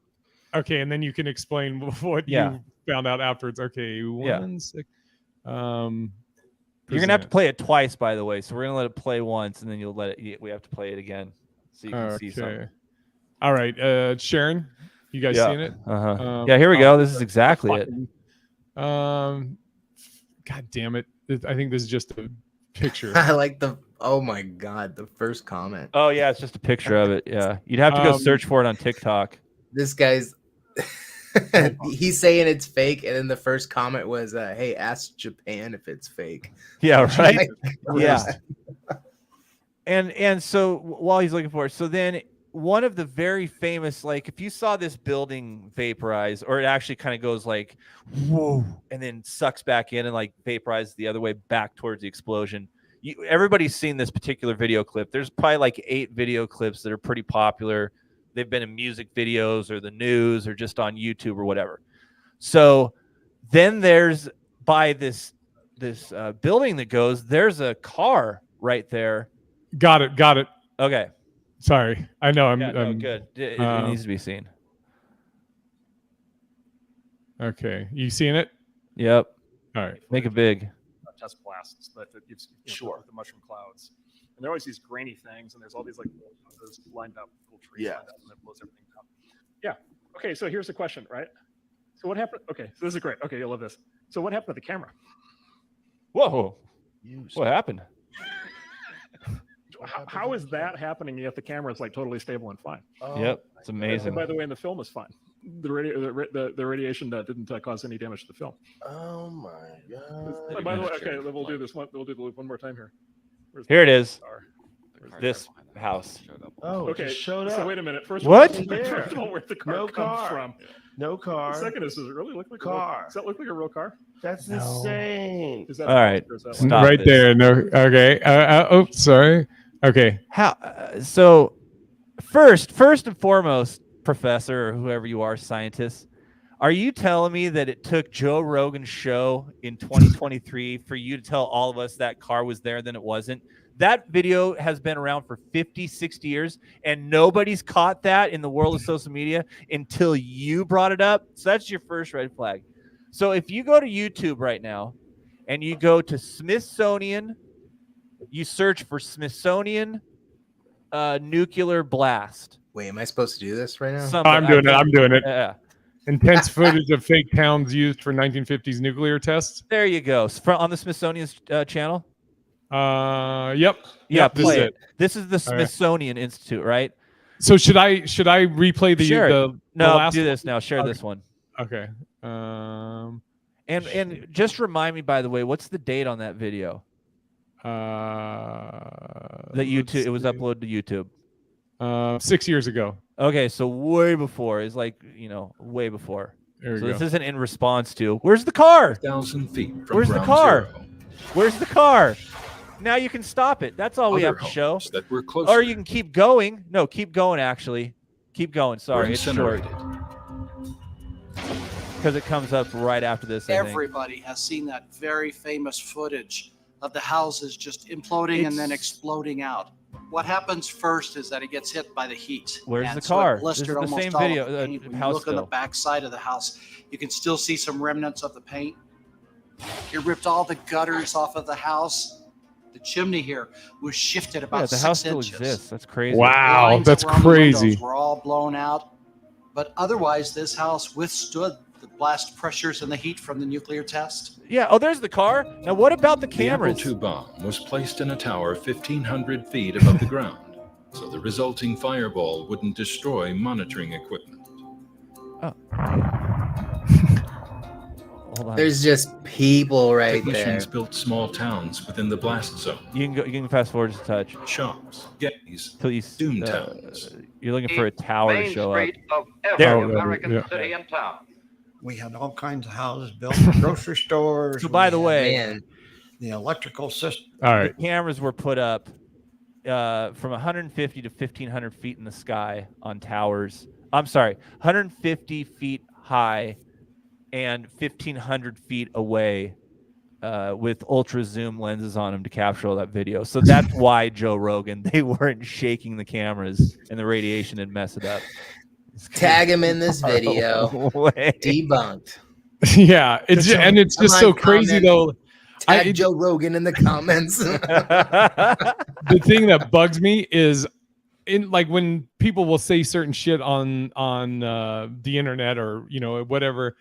Speaker 4: Okay, and then you can explain what you found out afterwards. Okay,
Speaker 5: You're gonna have to play it twice, by the way. So we're gonna let it play once, and then we have to play it again, so you can see something.
Speaker 4: All right, Sharon, you guys seen it?
Speaker 5: Yeah, here we go. This is exactly it.
Speaker 4: God damn it! I think this is just a picture.
Speaker 6: I like oh my god, the first comment.
Speaker 5: Oh yeah, it's just a picture of it. Yeah, you'd have to go search for it on TikTok.
Speaker 6: This guy's he's saying it's fake, and then the first comment was, "Hey, ask Japan if it's fake."
Speaker 5: Yeah, right.
Speaker 6: Like,
Speaker 5: yeah. And so while he's looking for it, so then one of the very famous, like, if you saw this building vaporize, or it actually kind of goes like, whoa, and then sucks back in and like vaporizes the other way back towards the explosion. Everybody's seen this particular video clip. There's probably like 8 video clips that are pretty popular They've been in music videos or the news or just on YouTube or whatever. So then there's by this building that goes, there's a car right there.
Speaker 4: Got it.
Speaker 5: Okay.
Speaker 4: Sorry. I know I'm
Speaker 5: good. It needs to be seen.
Speaker 4: Okay. You seeing it?
Speaker 5: Yep.
Speaker 4: All right.
Speaker 5: Make it big.
Speaker 8: Test blasts that gives with the mushroom clouds. And there are always these grainy things, and there's all these like those lined up little trees lined up, and it blows everything down. Yeah. Okay, so here's the question, right? So what happened? Okay, so this is great. Okay, you'll love this. So what happened to the camera?
Speaker 5: Whoa. What happened?
Speaker 8: How is that happening yet the camera is like totally stable and fine?
Speaker 5: Yep, it's amazing.
Speaker 8: And by the way, and the film is fine. The radiation didn't cause any damage to the film.
Speaker 9: Oh my god!
Speaker 8: By the way, okay, we'll do this one. We'll do the loop one more time here.
Speaker 5: Here it is. This house.
Speaker 9: Oh,
Speaker 8: okay.
Speaker 9: Just showed up.
Speaker 8: So wait a minute. First,
Speaker 5: what?
Speaker 8: First of all, where'd the car come from?
Speaker 9: No car.
Speaker 8: The second is, does it really look like
Speaker 9: car?
Speaker 8: Does that look like a real car?
Speaker 9: That's insane.
Speaker 8: Is that
Speaker 5: all right?
Speaker 4: Stop right there. No. Okay. Oh, sorry. Okay.
Speaker 5: How? So, first and foremost, Professor or whoever you are, scientist, are you telling me that it took Joe Rogan's show in 2023 for you to tell all of us that car was there, then it wasn't? That video has been around for 50, 60 years, and nobody's caught that in the world of social media until you brought it up. So that's your first red flag. So if you go to YouTube right now and you go to Smithsonian, you search for Smithsonian nuclear blast.
Speaker 6: Wait, am I supposed to do this right now?
Speaker 4: I'm doing it.
Speaker 5: Yeah.
Speaker 4: Intense footage of fake towns used for 1950s nuclear tests.
Speaker 5: There you go. On the Smithsonian's channel.
Speaker 4: Yep.
Speaker 5: Yeah,
Speaker 4: this is it.
Speaker 5: This is the Smithsonian Institute, right?
Speaker 4: So should I replay the
Speaker 5: no,
Speaker 4: last
Speaker 5: do this now. Share this one.
Speaker 4: Okay.
Speaker 5: And just remind me, by the way, what's the date on that video? That YouTube, it was uploaded to YouTube.
Speaker 4: 6 years ago.
Speaker 5: Okay, so way before is like, way before.
Speaker 4: There we
Speaker 5: So
Speaker 4: go.
Speaker 5: this isn't in response to where's the car?
Speaker 10: 1,000 feet from
Speaker 5: Where's the
Speaker 10: ground
Speaker 5: car?
Speaker 10: zero.
Speaker 5: Where's the car? Now you can stop it. That's all we
Speaker 10: Other
Speaker 5: have to show.
Speaker 10: homes that were closer
Speaker 5: Or you can keep going. No, keep going. Actually, keep going.
Speaker 10: were
Speaker 5: Sorry, it's short
Speaker 10: incinerated.
Speaker 5: because it comes up right after this. I think.
Speaker 11: Everybody has seen that very famous footage of the houses just imploding and then exploding out. What happens first is that it gets hit by the heat.
Speaker 5: Where's
Speaker 11: and
Speaker 5: the
Speaker 11: so it
Speaker 5: car?
Speaker 11: blistered
Speaker 5: This is the
Speaker 11: almost
Speaker 5: same
Speaker 11: all of
Speaker 5: video,
Speaker 11: the paint. When you
Speaker 5: house
Speaker 11: look on the
Speaker 5: still.
Speaker 11: back side of the house, you can still see some remnants of the paint. It ripped all the gutters off of the house. The chimney here was shifted about
Speaker 5: Yeah, the
Speaker 11: 6
Speaker 5: house still
Speaker 11: inches.
Speaker 5: exists. That's crazy.
Speaker 4: Wow,
Speaker 11: Lines
Speaker 4: that's
Speaker 11: around the windows
Speaker 4: crazy.
Speaker 11: were all blown out. But otherwise, this house withstood the blast pressures and the heat from the nuclear test.
Speaker 5: Yeah. Oh, there's the car. Now, what about the
Speaker 10: The Apple
Speaker 5: cameras?
Speaker 10: II bomb was placed in a tower 1,500 feet above the ground, so the resulting fireball wouldn't destroy monitoring equipment.
Speaker 5: Hold on.
Speaker 6: There's just people right there.
Speaker 10: Technicians built small towns within the blast zone.
Speaker 5: You can go. You can fast forward just a touch.
Speaker 10: Shops, gays,
Speaker 5: Till you
Speaker 10: doom towns.
Speaker 5: you're looking for a tower to show up.
Speaker 12: Of
Speaker 5: There.
Speaker 12: every American
Speaker 4: Yeah.
Speaker 12: city and town.
Speaker 13: We had all kinds of houses built, grocery stores.
Speaker 5: So by the
Speaker 13: we
Speaker 5: way,
Speaker 6: Man,
Speaker 13: the electrical system.
Speaker 4: All
Speaker 5: the
Speaker 4: right.
Speaker 5: cameras were put up from 150 to 1,500 feet in the sky on towers. I'm sorry, 150 feet high and 1,500 feet away with ultra zoom lenses on them to capture all that video. So that's why Joe Rogan, they weren't shaking the cameras and the radiation didn't mess it up.
Speaker 6: tag him in this video.
Speaker 5: Way.
Speaker 6: Debunked.
Speaker 4: Yeah, it's and it's just so
Speaker 6: Someone
Speaker 4: crazy
Speaker 6: comment.
Speaker 4: though.
Speaker 6: Tag Joe Rogan in the comments.
Speaker 4: The thing that bugs me is in like when people will say certain shit on the internet or whatever,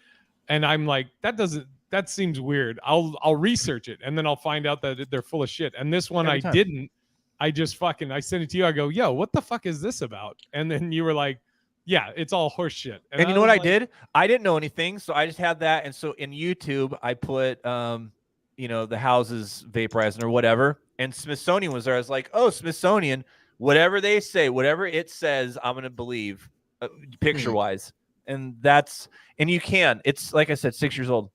Speaker 4: and I'm like, that seems weird. I'll research it and then I'll find out that they're full of shit. And this one
Speaker 5: Every
Speaker 4: I
Speaker 5: time.
Speaker 4: didn't. I just I sent it to you. I go, yo, what the fuck is this about? And then you were like, yeah, it's all horse shit.
Speaker 5: And you know what I did? I didn't know anything, so I just had that. And so in YouTube, I put, the houses vaporizing or whatever. And Smithsonian was there. I was like, oh, Smithsonian, whatever they say, whatever it says, I'm going to believe picture-wise. And you can. It's, like I said, 6 years old.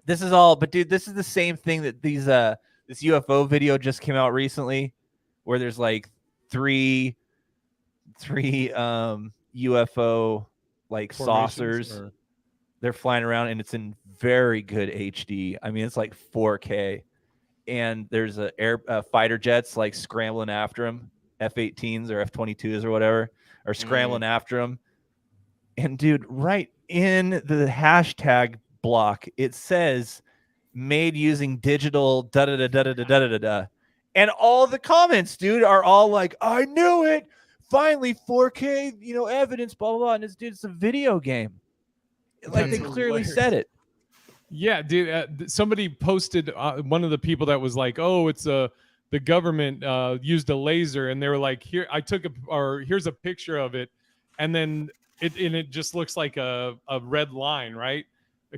Speaker 5: This is all, but dude, this is the same thing that this UFO video just came out recently where there's like 3 UFO like
Speaker 4: Formations,
Speaker 5: saucers.
Speaker 4: or-
Speaker 5: They're flying around, and it's in very good HD. I mean, it's like 4K. And there's fighter jets like scrambling after them, F-18s or F-22s or whatever, are scrambling after them. And dude, right in the hashtag block, it says made using digital da da da da da da da da. And all the comments, dude, are all like, I knew it. Finally, 4K, evidence, blah, blah, blah. And it's a video game. Like, they clearly said it.
Speaker 4: Yeah, dude. Somebody posted, one of the people that was like, "Oh, it's the government used a laser," and they were like, "Here, here's a picture of it," and then it just looks like a red line, right,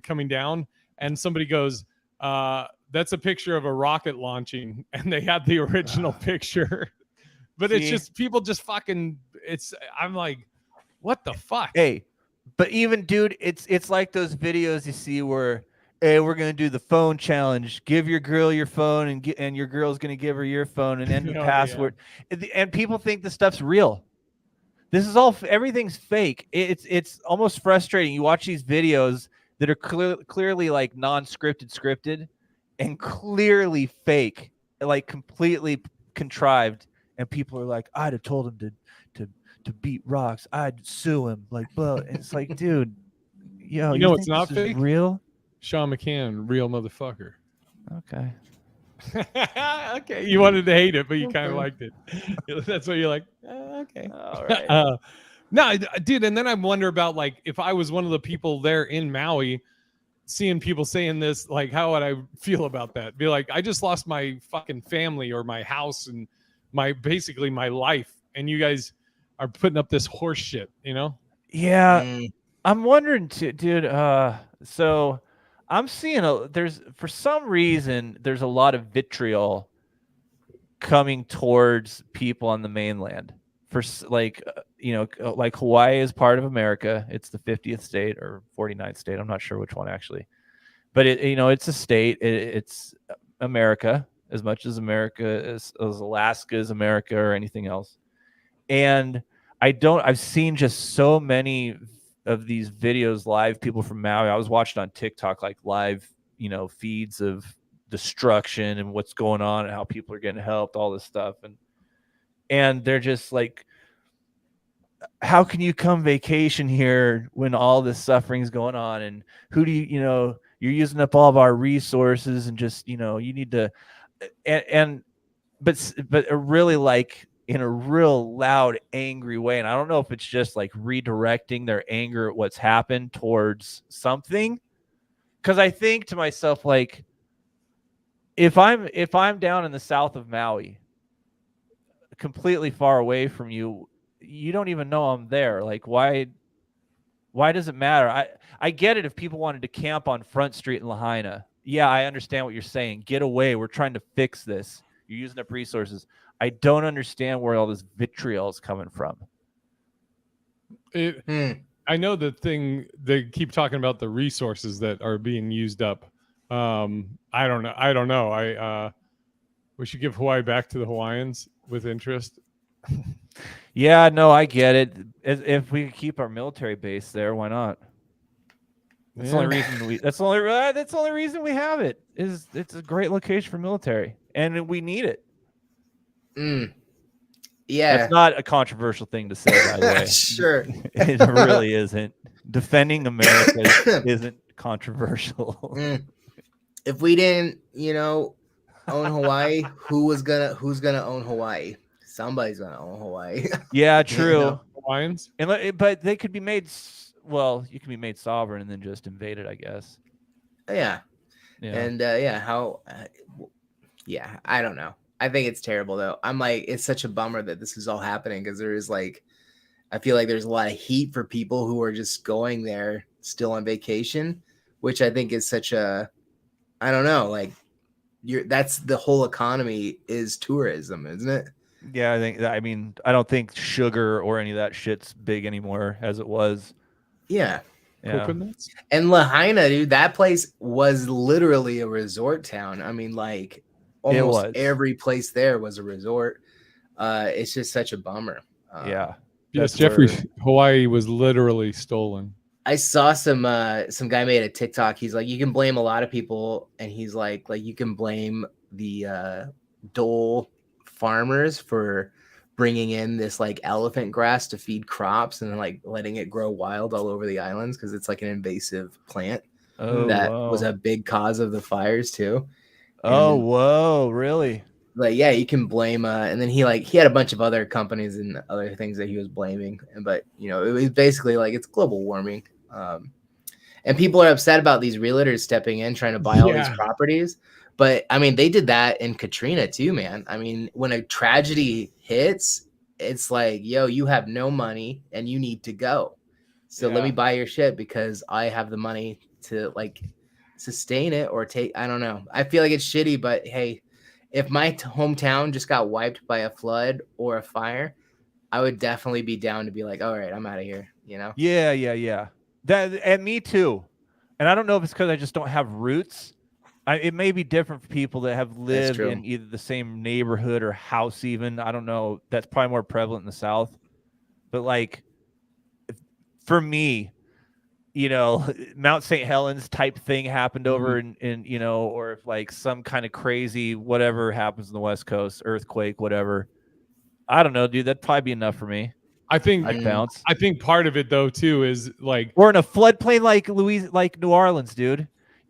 Speaker 4: coming down. And somebody goes, "That's a picture of a rocket launching," and they had the original picture. But it's just people just fucking. I'm like, what the fuck?
Speaker 5: Hey, but even, dude, it's like those videos you see where, hey, we're gonna do the phone challenge. Give your girl your phone, and your girl's gonna give her your phone, and enter the password. And people think this stuff's real. This is all, everything's fake. It's almost frustrating. You watch these videos that are clearly like non-scripted, scripted, and clearly fake, like completely contrived. And people are like, I'd have told him to beat rocks. I'd sue him. Like, blah. And it's like, dude, you know
Speaker 4: it's not fake.
Speaker 5: Real.
Speaker 4: Sean McCann, real motherfucker.
Speaker 5: Okay.
Speaker 4: Okay, you wanted to hate it, but you kind of liked it. That's what you're like. Okay.
Speaker 5: All right.
Speaker 4: No, dude. And then I wonder about, like, if I was one of the people there in Maui, seeing people saying this, like, how would I feel about that? Be like, I just lost my fucking family or my house and basically my life, and you guys are putting up this horse shit,
Speaker 5: Yeah. I'm wondering too, dude. So I'm seeing for some reason there's a lot of vitriol coming towards people on the mainland. For like Hawaii is part of America. It's the 50th state or 49th state. I'm not sure which one actually, but it's a state. It's America, as much as America as Alaska is America or anything else. And I've seen just so many of these videos live, people from Maui. I was watching on TikTok, like live, feeds of destruction and what's going on and how people are getting helped, all this stuff. And they're just like, how can you come vacation here when all this suffering is going on? And who do you're using up all of our resources, and just, you need to, but really, like, in a real loud, angry way. And I don't know if it's just like redirecting their anger at what's happened towards something. Because I think to myself, like, if I'm down in the south of Maui, completely far away from you, you don't even know I'm there. Like, why does it matter? I get it if people wanted to camp on Front Street in Lahaina. Yeah, I understand what you're saying. Get away. We're trying to fix this. You're using up resources. I don't understand where all this vitriol is coming from.
Speaker 4: I know the thing, they keep talking about the resources that are being used up. I don't know. We should give Hawaii back to the Hawaiians with interest.
Speaker 5: Yeah, no, I get it. If we keep our military base there, why not? That's the only reason that's the only reason we have it. Is it's a great location for military, and we need it.
Speaker 6: Yeah,
Speaker 5: that's not a controversial thing to say, by the way.
Speaker 6: Sure,
Speaker 5: it really isn't. Defending America isn't controversial.
Speaker 6: If we didn't, own Hawaii, who's gonna own Hawaii? Somebody's gonna own Hawaii.
Speaker 5: Yeah, true.
Speaker 4: Hawaiians,
Speaker 5: but they could be made. Well, you can be made sovereign and then just invade it, I guess.
Speaker 6: Yeah. And I don't know. I think it's terrible, though. I'm like, it's such a bummer that this is all happening, because there is, like, I feel like there's a lot of heat for people who are just going there still on vacation, which I think is such a, I don't know, like, that's the whole economy is tourism, isn't it?
Speaker 5: Yeah, I don't think sugar or any of that shit's big anymore as it was.
Speaker 6: Yeah.
Speaker 4: Coconuts.
Speaker 6: And Lahaina, dude, that place was literally a resort town. I mean, like, almost every place there was a resort. It's just such a bummer.
Speaker 5: Yeah.
Speaker 4: Yes, Jeffrey, Hawaii was literally stolen.
Speaker 6: I saw some guy made a TikTok. He's like, you can blame a lot of people, and he's like you can blame the Dole farmers for bringing in this like elephant grass to feed crops and like letting it grow wild all over the islands because it's like an invasive plant was a big cause of the fires too.
Speaker 5: Oh, whoa, really?
Speaker 6: Like, yeah, you can blame and then he had a bunch of other companies and other things that he was blaming, but you know, it was basically like it's global warming. And people are upset about these realtors stepping in trying to buy all these properties. But I mean, they did that in Katrina too, man. I mean, when a tragedy hits, it's like, yo, you have no money and you need to go. So let me buy your shit because I have the money to like sustain it or take. I don't know. I feel like it's shitty, but hey, if my hometown just got wiped by a flood or a fire, I would definitely be down to be like, all right, I'm out of here. You know?
Speaker 5: Yeah. That and me too. And I don't know if it's because I just don't have roots. It may be different for people that have lived in either the same neighborhood or house even. I don't know. That's probably more prevalent in the South. But like for me, you know, Mount St. Helens type thing happened over in you know, or if like some kind of crazy whatever happens in the West Coast, earthquake, whatever. I don't know, dude. That'd probably be enough for me.
Speaker 4: I think
Speaker 5: I'd bounce.
Speaker 4: I think part of it though too is like
Speaker 5: we're in a floodplain like New Orleans, dude.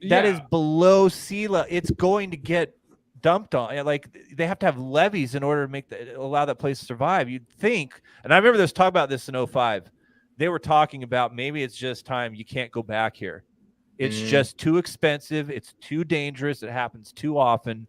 Speaker 5: That is below sea level. It's going to get dumped on. Like they have to have levees in order to allow that place to survive. You'd think, and I remember there's talk about this in 2005. They were talking about maybe it's just time you can't go back here. It's just too expensive. It's too dangerous. It happens too often.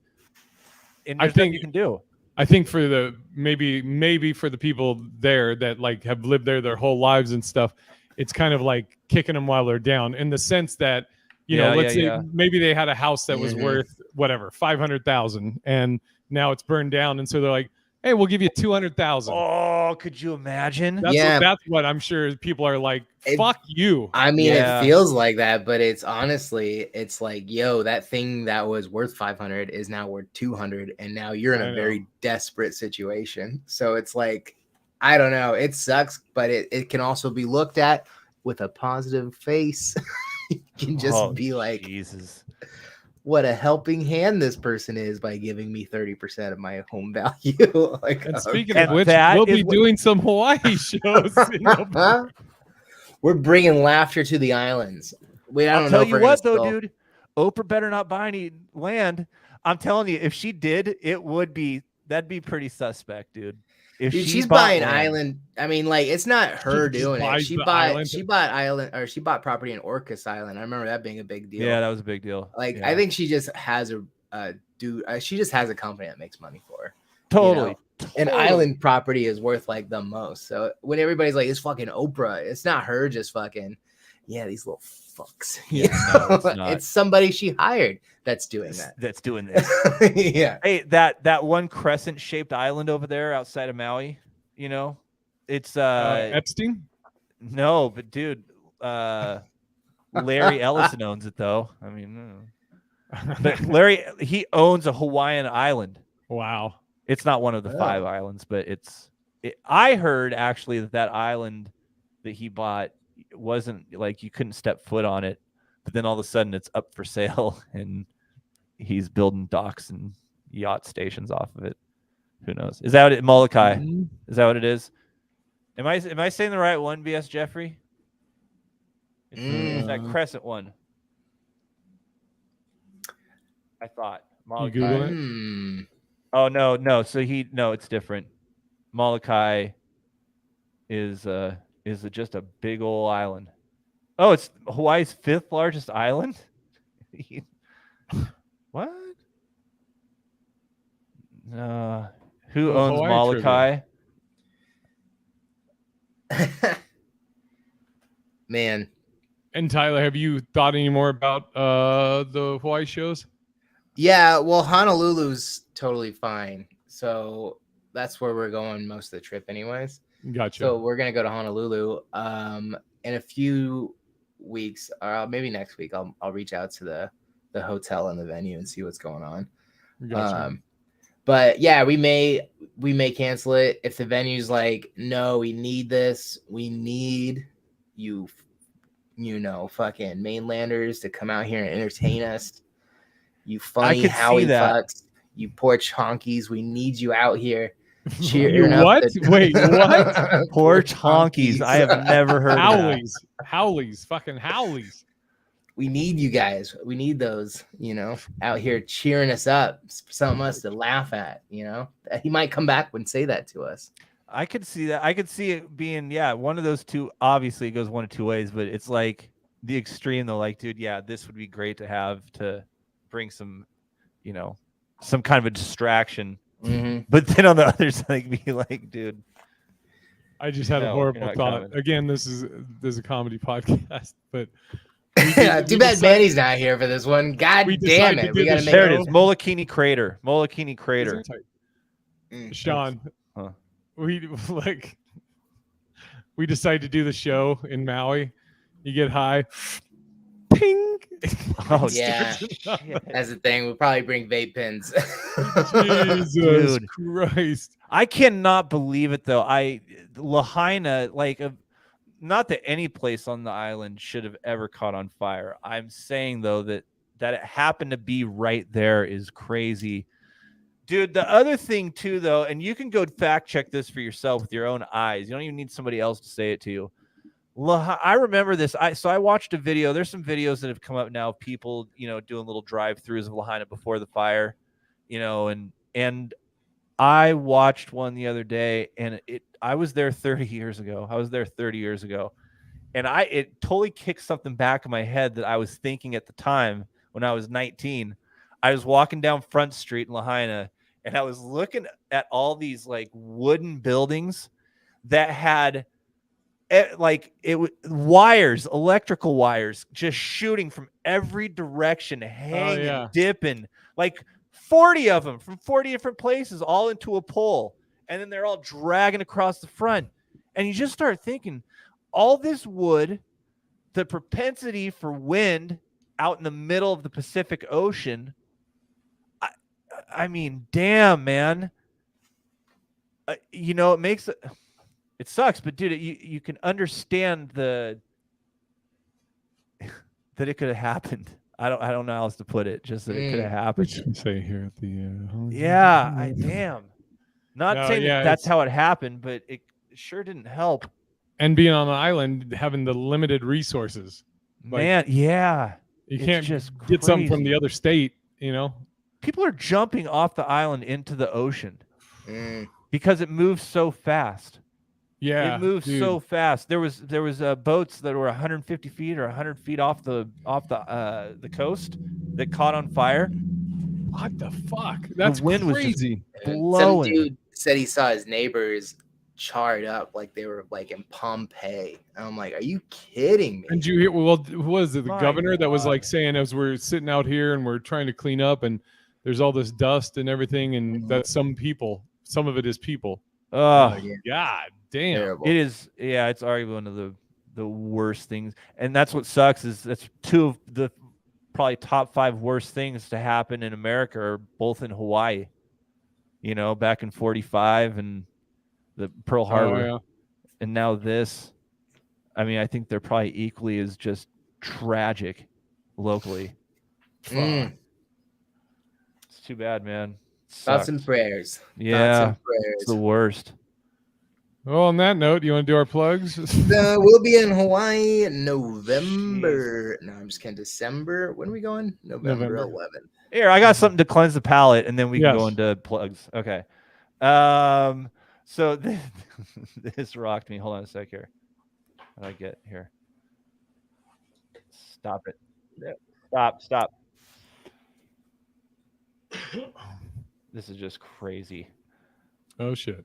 Speaker 5: And there's nothing you can do.
Speaker 4: I think for the maybe for the people there that like have lived there their whole lives and stuff, it's kind of like kicking them while they're down in the sense that, you know, let's say maybe they had a house that was worth whatever, 500,000 and now it's burned down. And so they're like, hey, we'll give you 200,000.
Speaker 5: Oh, could you imagine?
Speaker 4: That's what I'm sure people are like, fuck you.
Speaker 6: I mean, it feels like that, but it's honestly, it's like, yo, that thing that was worth 500 is now worth 200. And now you're in a very desperate situation. So it's like, I don't know. It sucks, but it can also be looked at with a positive face. You can just be like,
Speaker 5: Jesus,
Speaker 6: what a helping hand this person is by giving me 30% of my home value. Like,
Speaker 4: and speaking of which, we'll be doing some Hawaii shows.
Speaker 6: We're bringing laughter to the islands.
Speaker 5: I'll tell you what, though, dude, Oprah better not buy any land. I'm telling you, if she did, that'd be pretty suspect, dude. If
Speaker 6: she's buying island, I mean, like it's not her doing it. She bought property in Orcas Island. I remember that being a big deal.
Speaker 5: Yeah, that was a big deal.
Speaker 6: Like I think she just has she just has a company that makes money for her.
Speaker 5: Totally.
Speaker 6: You know? And island property is worth like the most. So when everybody's like, it's fucking Oprah, it's not her just fucking, these little fucks. No, it's not. It's somebody she hired that's doing that.
Speaker 5: That's doing this.
Speaker 6: Yeah.
Speaker 5: Hey, that one crescent-shaped island over there outside of Maui, you know, it's
Speaker 4: Epstein?
Speaker 5: No, but dude, Larry Ellison owns it though. I mean, but Larry, he owns a Hawaiian island.
Speaker 4: Wow.
Speaker 5: It's not one of the 5 islands, but I heard actually that island that he bought wasn't like you couldn't step foot on it, but then all of a sudden it's up for sale and he's building docks and yacht stations off of it. Who knows? Is that what Molokai? Is that what it is? Am I saying the right one, BS Jeffrey? It's that crescent one. I thought Molokai. Oh no. So it's different. Molokai is just a big old island. Oh, it's Hawaii's 5th largest island. What? Who owns Molokai?
Speaker 6: Man.
Speaker 4: And Tyler, have you thought any more about the Hawaii shows?
Speaker 6: Yeah, well, Honolulu's totally fine. So that's where we're going most of the trip anyways.
Speaker 4: Gotcha.
Speaker 6: So we're going to go to Honolulu. In a few weeks, or maybe next week, I'll reach out to the hotel and the venue and see what's going on.
Speaker 4: Gotcha.
Speaker 6: But yeah, we may cancel it if the venue's like, no, we need this. We need you fucking mainlanders to come out here and entertain us. You funny Howie fucks, you porch honkies. We need you out here.
Speaker 4: You what? Wait, what?
Speaker 5: Porch honkies. I have never heard of that.
Speaker 4: Howlies, fucking howlies.
Speaker 6: We need you guys. We need those, out here cheering us up, something us to laugh at, He might come back and say that to us.
Speaker 5: I could see that. I could see it being, one of those two. Obviously, it goes one of two ways, but it's like the extreme, though. Like, dude, this would be great to have to bring some, some kind of a distraction.
Speaker 6: Mm-hmm.
Speaker 5: But then on the other side, be like, dude,
Speaker 4: I just had a horrible thought. Coming. Again, this is a comedy podcast, but
Speaker 6: too bad Manny's not here for this one. God damn it! We gotta make
Speaker 5: there it is. Molokini Crater. Molokini Crater.
Speaker 4: Sean, we decide to do the show in Maui. You get high. Ping.
Speaker 5: Oh
Speaker 6: yeah, that's the thing. We'll probably bring vape pens.
Speaker 4: Jesus Christ!
Speaker 5: I cannot believe it though. Lahaina, not that any place on the island should have ever caught on fire. I'm saying though that it happened to be right there is crazy. Dude, the other thing too though, and you can go fact check this for yourself with your own eyes. You don't even need somebody else to say it to you. I remember this. I watched a video. There's some videos that have come up now of people, doing little drive-throughs of Lahaina before the fire, and I watched one the other day, and I was there 30 years ago. And it totally kicked something back in my head that I was thinking at the time when I was 19. I was walking down Front Street in Lahaina, and I was looking at all these wooden buildings that had wires, electrical wires, just shooting from every direction, hanging, dipping, 40 of them from 40 different places, all into a pole, and then they're all dragging across the front. And you just start thinking, all this wood, the propensity for wind out in the middle of the Pacific Ocean. I mean, damn, man. It makes it. It sucks, but dude, you can understand that it could have happened. I don't know how else to put it. Just that it could have happened.
Speaker 4: Say here at the
Speaker 5: damn. Not saying that's how it happened, but it sure didn't help.
Speaker 4: And being on the island, having the limited resources,
Speaker 5: man,
Speaker 4: you can't just get something from the other state.
Speaker 5: People are jumping off the island into the ocean because it moves so fast.
Speaker 4: Yeah,
Speaker 5: it moves so fast. There was boats that were 150 feet or 100 feet off the coast that caught on fire.
Speaker 4: What the fuck? That's
Speaker 5: the wind
Speaker 4: crazy.
Speaker 5: Was blowing.
Speaker 6: Some dude said he saw his neighbors charred up like they were in Pompeii. And I'm like, are you kidding me?
Speaker 4: And you hear? Well, who was it? The governor that was saying as we're sitting out here and we're trying to clean up and there's all this dust and everything, and that's some of it is people.
Speaker 5: Oh,
Speaker 4: God damn.
Speaker 6: Terrible.
Speaker 5: It is. Yeah, it's arguably one of the worst things. And that's what sucks is that's two of the probably top 5 worst things to happen in America are both in Hawaii. Back in 45 and the Pearl Harbor. And now this. I mean, I think they're probably equally as just tragic locally. It's too bad, man.
Speaker 6: Thoughts and prayers.
Speaker 5: Yeah, it's the worst.
Speaker 4: Well, on that note, you want to do our plugs?
Speaker 6: We'll be in Hawaii in November. No, I'm just kidding. December. When are we going? November 11th.
Speaker 5: Here, I got something to cleanse the palate, and then we can go into plugs. Okay. So this rocked me. Hold on a sec here. How do I get here? Stop it. Stop. This is just crazy.
Speaker 4: Oh, shit.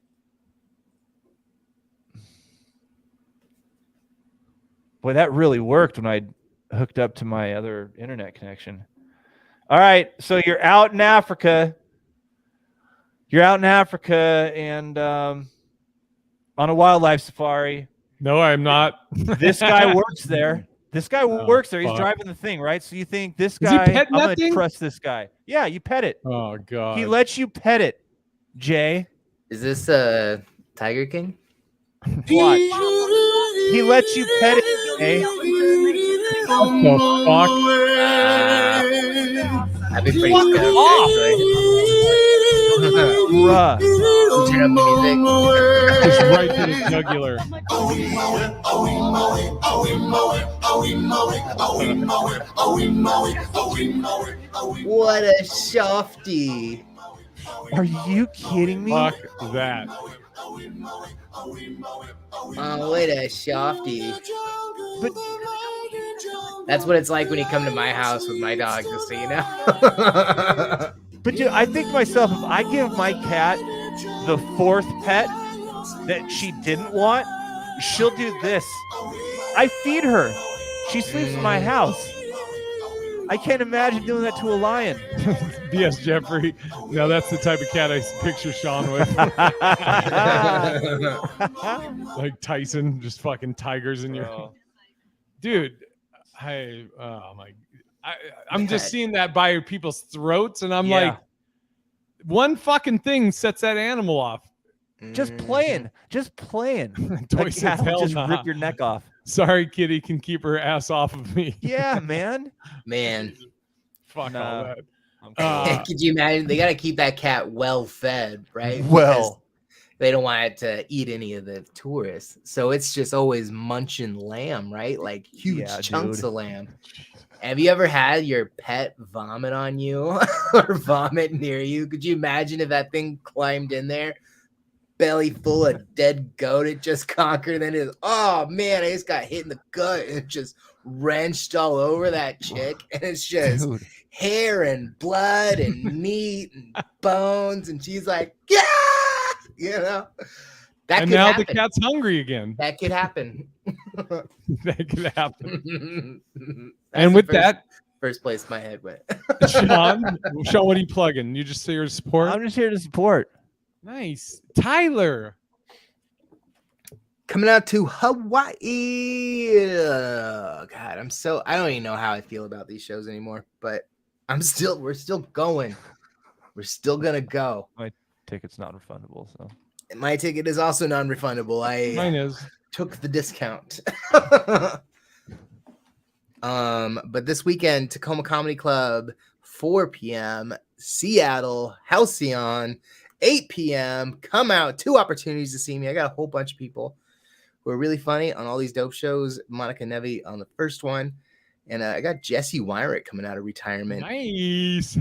Speaker 5: Boy, that really worked when I hooked up to my other internet connection. All right, so you're out in Africa. And on a wildlife safari.
Speaker 4: No, I'm not.
Speaker 5: This guy works there. He's driving the thing, right? So you think this guy, I'm going to trust this guy. Yeah, you pet it.
Speaker 4: Oh, God.
Speaker 5: He lets you pet it. Jay,
Speaker 6: Is this Tiger King?
Speaker 5: watch. He lets you pet it, Jay.
Speaker 4: What the fuck?
Speaker 6: I'd be pretty
Speaker 5: Fuck
Speaker 6: stoked,
Speaker 5: off.
Speaker 6: actually.
Speaker 5: Bruh.
Speaker 6: Turn up the music.
Speaker 4: Just right to the jugular.
Speaker 6: What a softy.
Speaker 5: Are you kidding me?
Speaker 4: Fuck that.
Speaker 6: Oh, what a softy.
Speaker 5: But
Speaker 6: That's what it's like when you come to my house with my dog, just so you know.
Speaker 5: But dude, I think to myself, if I give my cat the fourth pet that she didn't want, she'll do this. I feed her. She sleeps in my house. I can't imagine doing that to a lion.
Speaker 4: BS Jeffrey. Now that's the type of cat I picture Sean with. Like Tyson, just fucking tigers in your. Dude, I'm just seeing that by people's throats, and I'm like, one fucking thing sets that animal off.
Speaker 5: Just playing.
Speaker 4: Toy says,
Speaker 5: Cat will
Speaker 4: hell
Speaker 5: just
Speaker 4: nah.
Speaker 5: rip your neck off.
Speaker 4: Sorry, kitty can keep her ass off of me.
Speaker 5: Yeah, man.
Speaker 4: Fuck all that.
Speaker 6: Could you imagine? They got to keep that cat well fed, right?
Speaker 5: Well.
Speaker 6: Because they don't want it to eat any of the tourists. So it's just always munching lamb, right? Like huge chunks of lamb. Have you ever had your pet vomit on you or vomit near you? Could you imagine if that thing climbed in there, belly full of dead goat it just conquered, and then oh man, I just got hit in the gut and it just wrenched all over that chick, and it's just hair and blood and meat and bones, and she's like, yeah, you know. That
Speaker 4: and
Speaker 6: could
Speaker 4: now
Speaker 6: happen.
Speaker 4: the cat's hungry again.
Speaker 6: That could happen.
Speaker 4: That could happen.
Speaker 6: That's
Speaker 4: And
Speaker 6: the
Speaker 4: with
Speaker 6: first-
Speaker 4: that,
Speaker 6: first place my head went.
Speaker 4: Sean, what are you plugging? You just here to support?
Speaker 5: I'm just here to support.
Speaker 4: Nice. Tyler.
Speaker 6: Coming out to Hawaii. God, I don't even know how I feel about these shows anymore, but we're still going. We're still gonna go.
Speaker 5: My ticket's not refundable, so
Speaker 6: my ticket is also non-refundable.
Speaker 4: Mine is.
Speaker 6: Took the discount. But this weekend, Tacoma Comedy Club, 4 p.m., Seattle, Halcyon, 8 p.m. Come out. 2 opportunities to see me. I got a whole bunch of people who are really funny on all these dope shows. Monica Nevi on the first one. And I got Jesse Wyrick coming out of retirement.
Speaker 4: Nice.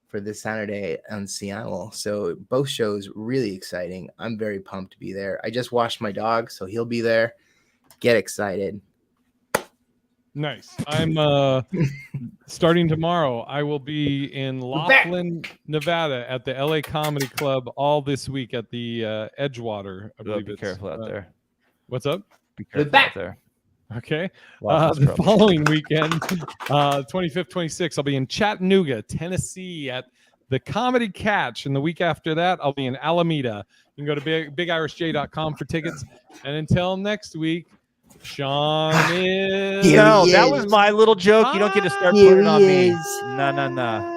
Speaker 6: For this Saturday in Seattle. So both shows really exciting. I'm very pumped to be there. I just washed my dog, so he'll be there. Get excited.
Speaker 4: Nice. I'm starting tomorrow. I will be in Laughlin, Nevada at the LA Comedy Club all this week at the Edgewater. I believe
Speaker 5: be
Speaker 4: it's,
Speaker 5: careful out there.
Speaker 4: What's up?
Speaker 5: Be careful out there.
Speaker 4: Okay.
Speaker 5: Lots of
Speaker 4: The
Speaker 5: trouble.
Speaker 4: following weekend, 25th, 26th, I'll be in Chattanooga, Tennessee at the Comedy Catch. And the week after that, I'll be in Alameda. You can go to bigirishj.com for tickets. And until next week, Sean is...
Speaker 5: No, that was my little joke. You don't get to start putting it on me. No.